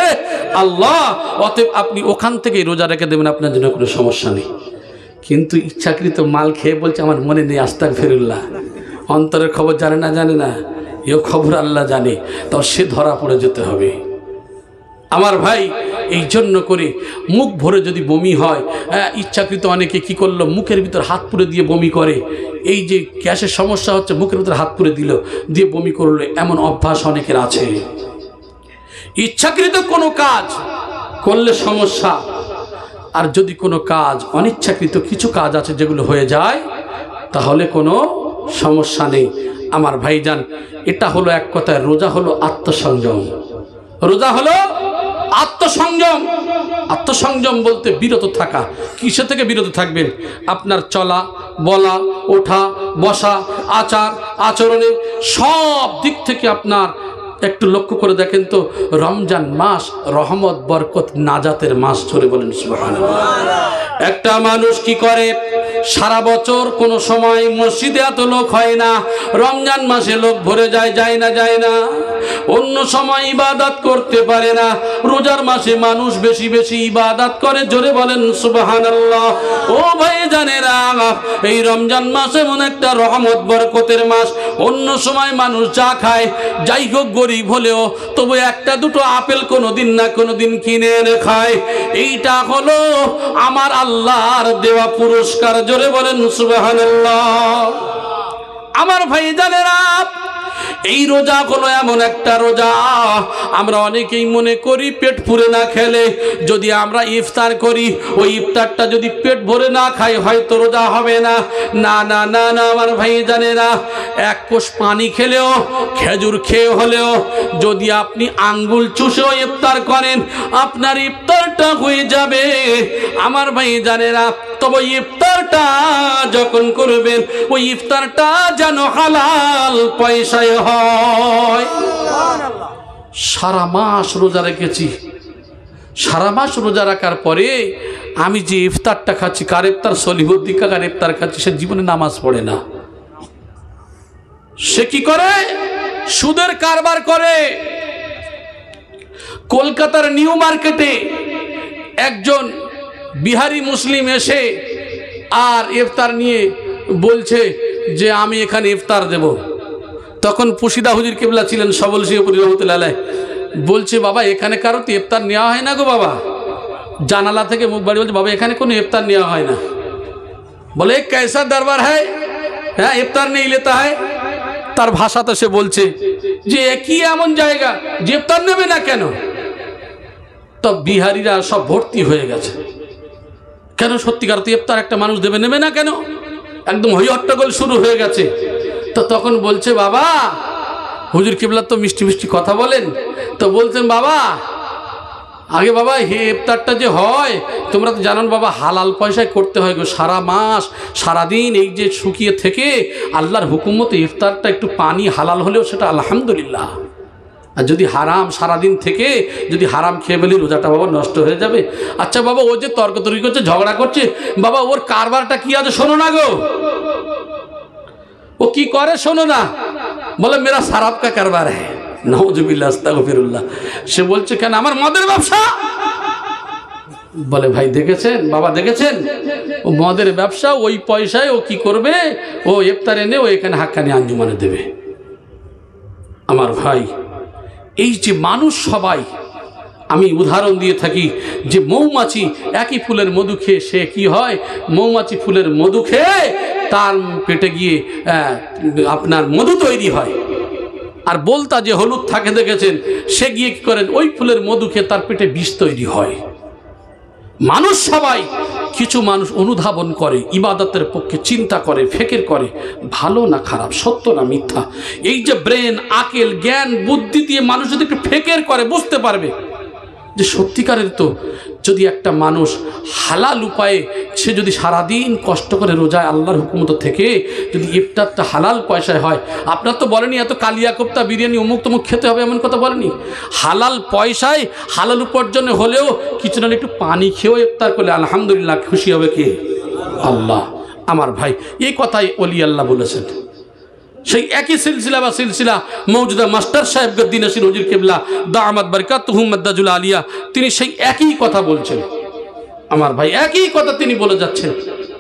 আল্লাহ। অতএব আপনি ওখান থেকেই রোজা রেখে দেবেন, আপনার জন্য কোনো সমস্যা নেই। কিন্তু ইচ্ছাকৃত মাল খেয়ে বলছে আমার মনে নেই, আস্তাগফিরুল্লাহ। অন্তরের খবর জানে না, এও খবর আল্লাহ জানে, তাও সে ধরা পড়ে যেতে হবে। আমার ভাই, এই জন্য করে মুখ ভরে যদি বমি হয়, ইচ্ছাকৃত অনেকে কি করলো, মুখের ভিতর হাত পুরে দিয়ে বমি করে। এই যে গ্যাসের সমস্যা হচ্ছে, মুখের ভিতর হাত পুরে দিল, দিয়ে বমি করলো, এমন অভ্যাস অনেকের আছে। ইচ্ছাকৃত কোনো কাজ করলে সমস্যা, আর যদি কোনো কাজ অনিচ্ছাকৃত কিছু কাজ আছে যেগুলো হয়ে যায়, তাহলে কোনো সমস্যা নেই। আমার ভাইজান, এটা হলো এক কথায় রোজা হলো আত্মসংযম। রোজা হলো আত্মসংযম। আত্মসংযম বলতে বিরত থাকা। কিসে থেকে বিরত থাকবেন? আপনার চলা, বলা, ওঠা, বসা, আচার আচরণে সব দিক থেকে আপনার একটু লক্ষ্য করে দেখেন তো। রমজান মাস রহমত, বরকত, নাজাতের মাস, ধরে বলেন সুবহানাল্লাহ। একটা মানুষ কি করে, সারা বছর কোনো সময় মসজিদে এত লোক হয় না, রমজান মাসে লোক ভরে যায় না। অন্য সময় ইবাদত করতে পারে না, রোজার মাসে মানুষ বেশি বেশি ইবাদত করে। জোরে বলেন সুবহানাল্লাহ। ও ভাই জানেরা, এই রমজান মাস এমন একটা রহমত বরকতের মাস। অন্য সময় মানুষ যা খায়, যাই হোক গরিব হলেও তবু একটা দুটো আপেল কোনোদিন না কোনোদিন কিনে এনে খায়। এইটা হলো আমার আল্লাহর দেওয়া পুরস্কার। জোরে বলেন সুবহানাল্লাহ। আমার ভাই জানেরা, এই রোজা হলো এমন একটা রোজা, আমরা অনেকেই মনে করি পেট পুরে না খেলে যদি আমরা ইফতার করি, ওই ইফতারটা যদি পেট ভরে না খাই হয়তো রোজা হবে না। না না না না আমার ভাই জানেরা, এক কোষ পানি খেলেও, খেজুর খেয়ে হলেও যদি আপনি আঙ্গুল চুষেও ইফতার করেন, আপনার ইফতারটা হয়ে যাবে। আমার ভাই জানেরা, তবে ইফতারটা যখন করবেন ওই ইফতারটা যেন হালাল পয়সায় হয়। সারা মাস রোজা রেখেছি, সারা মাস রোজা রাখার পরে আমি যে ইফতারটা খাচ্ছি, কার ইফতার? সলিহুদ্দিন কাকার ইফতার খাচ্ছি। সে জীবনে নামাজ পড়ে না। সে কি করে? সুদের কারবার করে। কলকাতার নিউ মার্কেটে একজন বিহারি মুসলিম এসে আর ইফতার নিয়ে বলছে যে আমি এখানে ইফতার দেব। তখন পুশিদা হুজুর কিবলা ছিলেন, সবল শিবপুরী রহমতুল্লাহ আলাইহ, বলছে বাবা এখানে কারো তো ইফতার নেওয়া হয় না গো বাবা। জানালা থেকে মুখ বাড়ি বলছে বাবা এখানে কোনো ইফতার নেওয়া হয় না। বলে कैसा दरबार है, হ্যাঁ ইফতার নেই লেতা হয়। তার ভাষাতে সে বলছে যে কি এমন জায়গা যে ইফতার নেবে না কেন? তো বিহারিরা সব ভর্তি হয়ে গেছে। কেন সত্যিকার তো ইফতার একটা মানুষ দেবে, নেবে না কেন? একদম হই হট্টগোল শুরু হয়ে গেছে। তো তখন বলছে বাবা, হুজুর কিবলা তো মিষ্টি মিষ্টি কথা বলেন, তো বলছেন বাবা আগে বাবা হে ইফতারটা যে হয় তোমরা তো জানো বাবা হালাল পয়সায় করতে হয় গো। সারা মাস সারাদিন এই যে শুকিয়ে থেকে আল্লাহর হুকুম মতো ইফতারটা একটু পানি হালাল হলেও সেটা আলহামদুলিল্লাহ। আর যদি হারাম সারাদিন থেকে যদি হারাম খেয়ে ফেলি রোজাটা বাবা নষ্ট হয়ে যাবে। আচ্ছা বাবা ও যে তর্কতর্কি করছে, ঝগড়া করছে, বাবা ওর কারবারটা কি আছে শোনো না গো। ও কি করে শোনো না। বলে মেরা শরাব কা কারবার হ্যায়। নাউজুবিল্লাহ আস্তাগফিরুল্লাহ। সে বলছে কেন? আমার মদের ব্যবসা। বলে ভাই দেখেছেন বাবা, দেখেছেন ও মদের ব্যবসা, ওই পয়সায় ও কি করবে, ও ইফতার এনে ও এখানে হাক্কানি আঞ্জুমানে দেবে। আমার ভাই এই যে মানুষ সবাই, আমি উদাহরণ দিয়ে থাকি যে মৌমাছি একই ফুলের মধু খেয়ে সে কি হয়, মৌমাছি ফুলের মধু খেয়ে তার পেটে গিয়ে আপনার মধু তৈরি হয়। আর বলতা যে হলুদ থাকে দেখেছেন, সে গিয়ে কি করেন ওই ফুলের মধু খেয়ে তার পেটে বিষ তৈরি হয়। মানুষ সবাই, কিছু মানুষ অনুধাবন করে, ইবাদতের পক্ষে চিন্তা করে, ফিকির করে, ভালো না খারাপ, সত্য না মিথ্যা। এই যে ব্রেন, আকেল, জ্ঞান, বুদ্ধি দিয়ে মানুষ যদি একটু ফিকির করে বুঝতে পারবে যে সত্যিকারের তো যদি একটা মানুষ হালাল উপায়ে সে যদি সারাদিন কষ্ট করে রোজায় আল্লাহর হুকুমত থেকে যদি ইফতারটা হালাল পয়সায় হয়। আপনার তো বলেনি এত কালিয়া কোপ্তা বিরিয়ানি অমুক তমুক খেতে হবে এমন কথা বলেনি। হালাল পয়সায় হালাল উপার্জনে হলেও কিছু না একটু পানি খেয়েও ইফতার করলে আলহামদুলিল্লাহ খুশি হবে কে? আল্লাহ। আমার ভাই এই কথাই ওলি আল্লাহ বলেছেন। সেই একই সিলসিলা বা সিলসিলা মৌজুদা মাস্টার সাহেব গদ্দি নসির হুজুর কিবলা দামাত বারকাতুহুম মাদ্দাজুল আলিয়া, তিনি সেই একই কথা বলছেন। আমার ভাই একই কথা তিনি বলে যাচ্ছেন।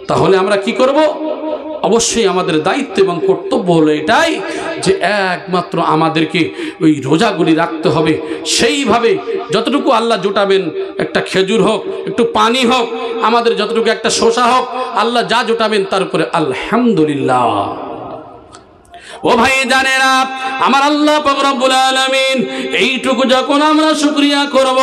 তাহলে আমরা কি করব? অবশ্যই আমাদের দায়িত্ব এবং কর্তব্য হলো এটাই যে একমাত্র আমাদেরকে ওই রোজাগুলি রাখতে হবে সেইভাবে যতটুকু আল্লাহ জোটাবেন। একটা খেজুর হোক, একটু পানি হোক, আমাদের যতটুকু একটা শসা হোক, আল্লাহ যা জোটাবেন তার উপরে আলহামদুলিল্লাহ। ও ভাই জানেরা, আমার আল্লাহ পাক রব্বুল আলামিন এইটুকু যখন আমরা শুকরিয়া করব,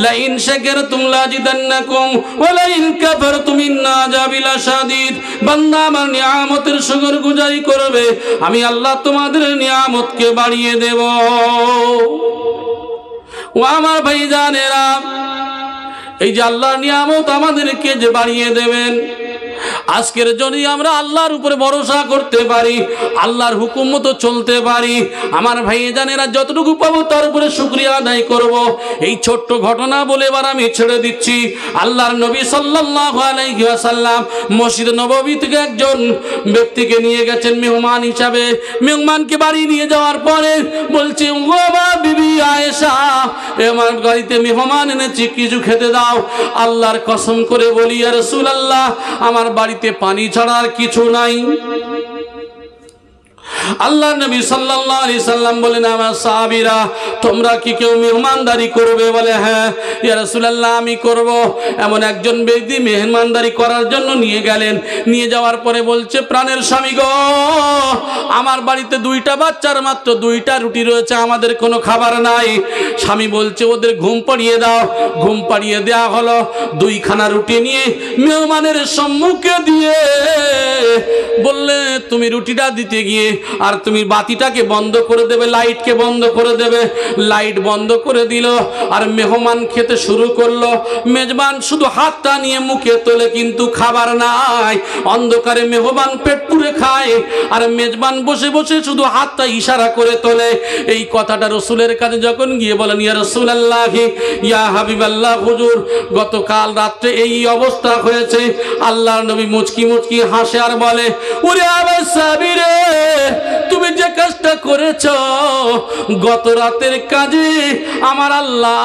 লা ইন শাকারতুম লাজিদান্নাকুম ওয়া লা ইন কাফারতুম ইন্না আযাবি লাশাদীদ। বান্দা আমার নিয়ামতের শুকরগুজারি করবে, আমি আল্লাহ তোমাদের নিয়ামতকে বাড়িয়ে দেব। ও আমার ভাই জানেরা, এই যে আল্লাহর নিয়ামত আমাদেরকে যে বাড়িয়ে দেবেন, আজকের যদি আমরা আল্লাহর উপরে ভরসা করতে পারি, আল্লাহর হুকুম মতো চলতে পারি, আমার ভাইজানেরা যতটুকু পাবো তার উপরে শুকরিয়া আদায় করব। এই ছোট্ট ঘটনা বলে এবার আমি ছেড়ে দিচ্ছি। আল্লাহর নবী সাল্লাল্লাহু আলাইহি ওয়াসাল্লাম মসজিদ নববী থেকে একজন ব্যক্তিকে নিয়ে গেছেন মেহমান হিসাবে। মেহমানকে বাড়ি নিয়ে যাওয়ার পরে বলছে, ও বাবা বিবি আয়েশা, আমার বাড়িতে মেহমান এনেছি, কিছু খেতে দাও। আল্লাহর কসম করে বলি, ইয়া রাসূলুল্লাহ, আমার বাড়িতে পানি ছাড়া আর কিছু নাই। আল্লাহ নবী সাল্লাল্লাহু আলাইহি সাল্লাম বলেন, আমার সাহাবীরা, তোমরা কি কেউ মেহমানদারি করবে? বলে, হ্যাঁ ইয়া রাসূলুল্লাহ, আমি করব। এমন একজন ব্যক্তি মেহমানদারি করার জন্য নিয়ে গেলেন। নিয়ে যাওয়ার পরে বলছে, প্রাণের স্বামী গো, আমার বাড়িতে দুইটা বাচ্চার মাত্র দুইটা রুটি রয়েছে, আমাদের কোনো খাবার নাই। স্বামী বলছে, ওদের ঘুম পাড়িয়ে দাও। ঘুম পাড়িয়ে দেওয়া হলো। দুইখানা রুটি নিয়ে মেহমানের সম্মুখে দিয়ে বললে, তুমি রুটিটা দিতে গিয়ে আর তুমি বাতিটাকে বন্ধ করে দেবে, লাইটকে বন্ধ করে দেবে। লাইট বন্ধ করে দিল আর মেহমান খেতে শুরু করলো। মেজবান শুধু হাতটা নিয়ে মুখে তোলে, কিন্তু খাবার নাই। অন্ধকারে মেহমান পেট পুরে খায় আর মেজবান বসে বসে শুধু হাতটা ইশারা করে তোলে। এই কথাটা রসুলের কাছে যখন গিয়ে বলেন, ইয়া রাসূলুল্লাহ, ইয়া হাবিবাল্লাহ, হুজুর গতকাল রাত্রে এই অবস্থা হয়েছে। আল্লাহর নবী মুচকি মুচকি হাসে আর বলে, ওরে আমার সাবিরে, তুমি যে কাজটা করেছ গত রাতের কাজে আমার আল্লাহ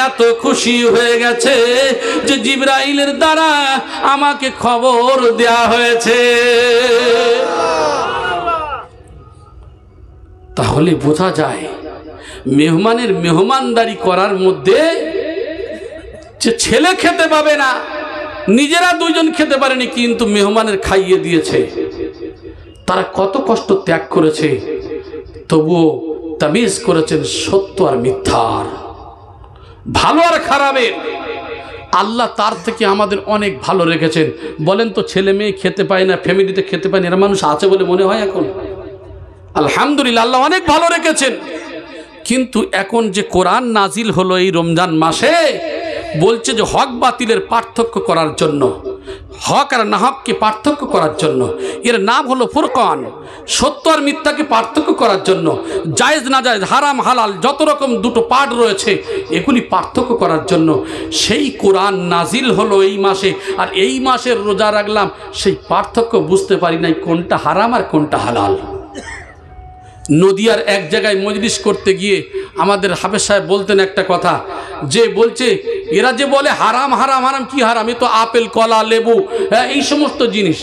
এত খুশি হয়ে গেছে যে জিবরাইলের দ্বারা আমাকে খবর দেয়া হয়েছে। তাহলে বোঝা যায় মেহমানের মেহমানদারি করার মধ্যে যে ছেলে খেতে পাবে না, নিজেরা দুইজন খেতে পারেনি, কিন্তু মেহমানের খাইয়ে দিয়েছে। তারা কত কষ্ট ত্যাগ করেছে, তবুও তামিজ করেছেন সত্য আর মিথ্যার, ভালো আর খারাপের। আল্লাহ তার থেকে আমাদের অনেক ভালো রেখেছেন। বলেন তো, ছেলে মেয়ে খেতে পায় না, ফ্যামিলিতে খেতে পায় না, এরা মানুষ আছে বলে মনে হয় এখন? আলহামদুলিল্লাহ, আল্লাহ অনেক ভালো রেখেছেন। কিন্তু এখন যে কোরআন নাজিল হলো এই রমজান মাসে, বলছে যে হক বাতিলের পার্থক্য করার জন্য, হক আর নাহককে পার্থক্য করার জন্য। এর নাম হলো ফুরকান। সত্য আর মিথ্যাকে পার্থক্য করার জন্য, জায়েজ না জায়েজ, হারাম হালাল, যত রকম দুটো পার্ট রয়েছে, এগুলি পার্থক্য করার জন্য সেই কোরআন নাজিল হলো এই মাসে। আর এই মাসের রোজা রাখলাম, সেই পার্থক্য বুঝতে পারি নাই কোনটা হারাম আর কোনটা হালাল। নদিয়ার এক জায়গায় মজলিস করতে গিয়ে আমাদের হাফেজ সাহেব বলতেন একটা কথা, যে বলছে এরা যে বলে হারাম হারাম হারাম, কি হারাম? এ তো আপেল, কলা, লেবু, হ্যাঁ এই সমস্ত জিনিস।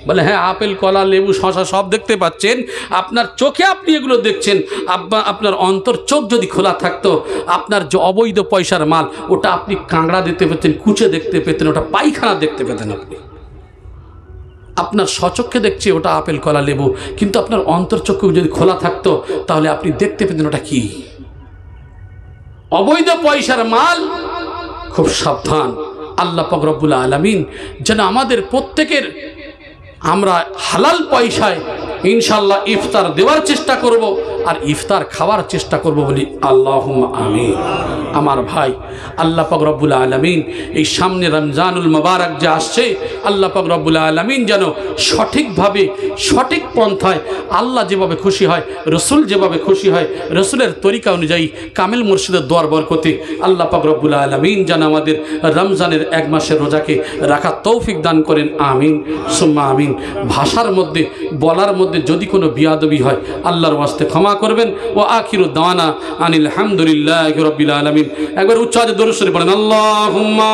বলে, হ্যাঁ আপেল, কলা, লেবু, শশা সব দেখতে পাচ্ছেন, আপনার চোখে আপনি এগুলো দেখছেন। আপনার অন্তর চোখ যদি খোলা থাকতো, আপনার যে অবৈধ পয়সার মাল, ওটা আপনি কাঁকড়া দেখতে পেতেন, কুচে দেখতে পেতেন, ওটা পায়খানা দেখতে পেতেন। আপনি আপনার স্বচক্ষে দেখছে ওটা আপেল, কলা, লেবু, কিন্তু আপনার অন্তর্চক্ষু যদি খোলা থাকতো, তাহলে আপনি দেখতে পেতেন ওটা কি। অবৈধ পয়সার মাল খুব সাবধান। আল্লাহ পাক রব্বুল আলামিন যেন আমাদের প্রত্যেকের, আমরা হালাল পয়সায় ইনশাআল্লাহ ইফতার দেওয়ার চেষ্টা করব আর ইফতার খাওয়ার চেষ্টা করব বলি আল্লাহুম্মা আমিন। আমার ভাই, আল্লাহ পাক রব্বুল আলামিন এই সামনে রমজানুল মুবারক যে আসছে, আল্লাহ পাক রব্বুল আলামিন যেন সঠিকভাবে, সঠিক পন্থায়, আল্লাহ যেভাবে খুশি হয়, রসুল যেভাবে খুশি হয়, রসুলের তরিকা অনুযায়ী কামেল মুর্শিদের দোয়ার বরকতে আল্লাহ পাক রব্বুল আলামিন যেন আমাদের রমজানের এক মাসের রোজাকে রাখার তৌফিক দান করেন। আমিন সুম্মা আমিন। ভাষার মধ্যে, বলার মধ্যে যদি কোনো বিয়াদবি হয়, আল্লাহর ওয়াস্তে ক্ষমা করবেন। ও আখিরু দাওয়ানা আনিল হামদুলিল্লাহি রাব্বিল আলামিন। একবার উচ্চ আওয়াজে দরুদ শরীফ পড়েন, আল্লাহুম্মা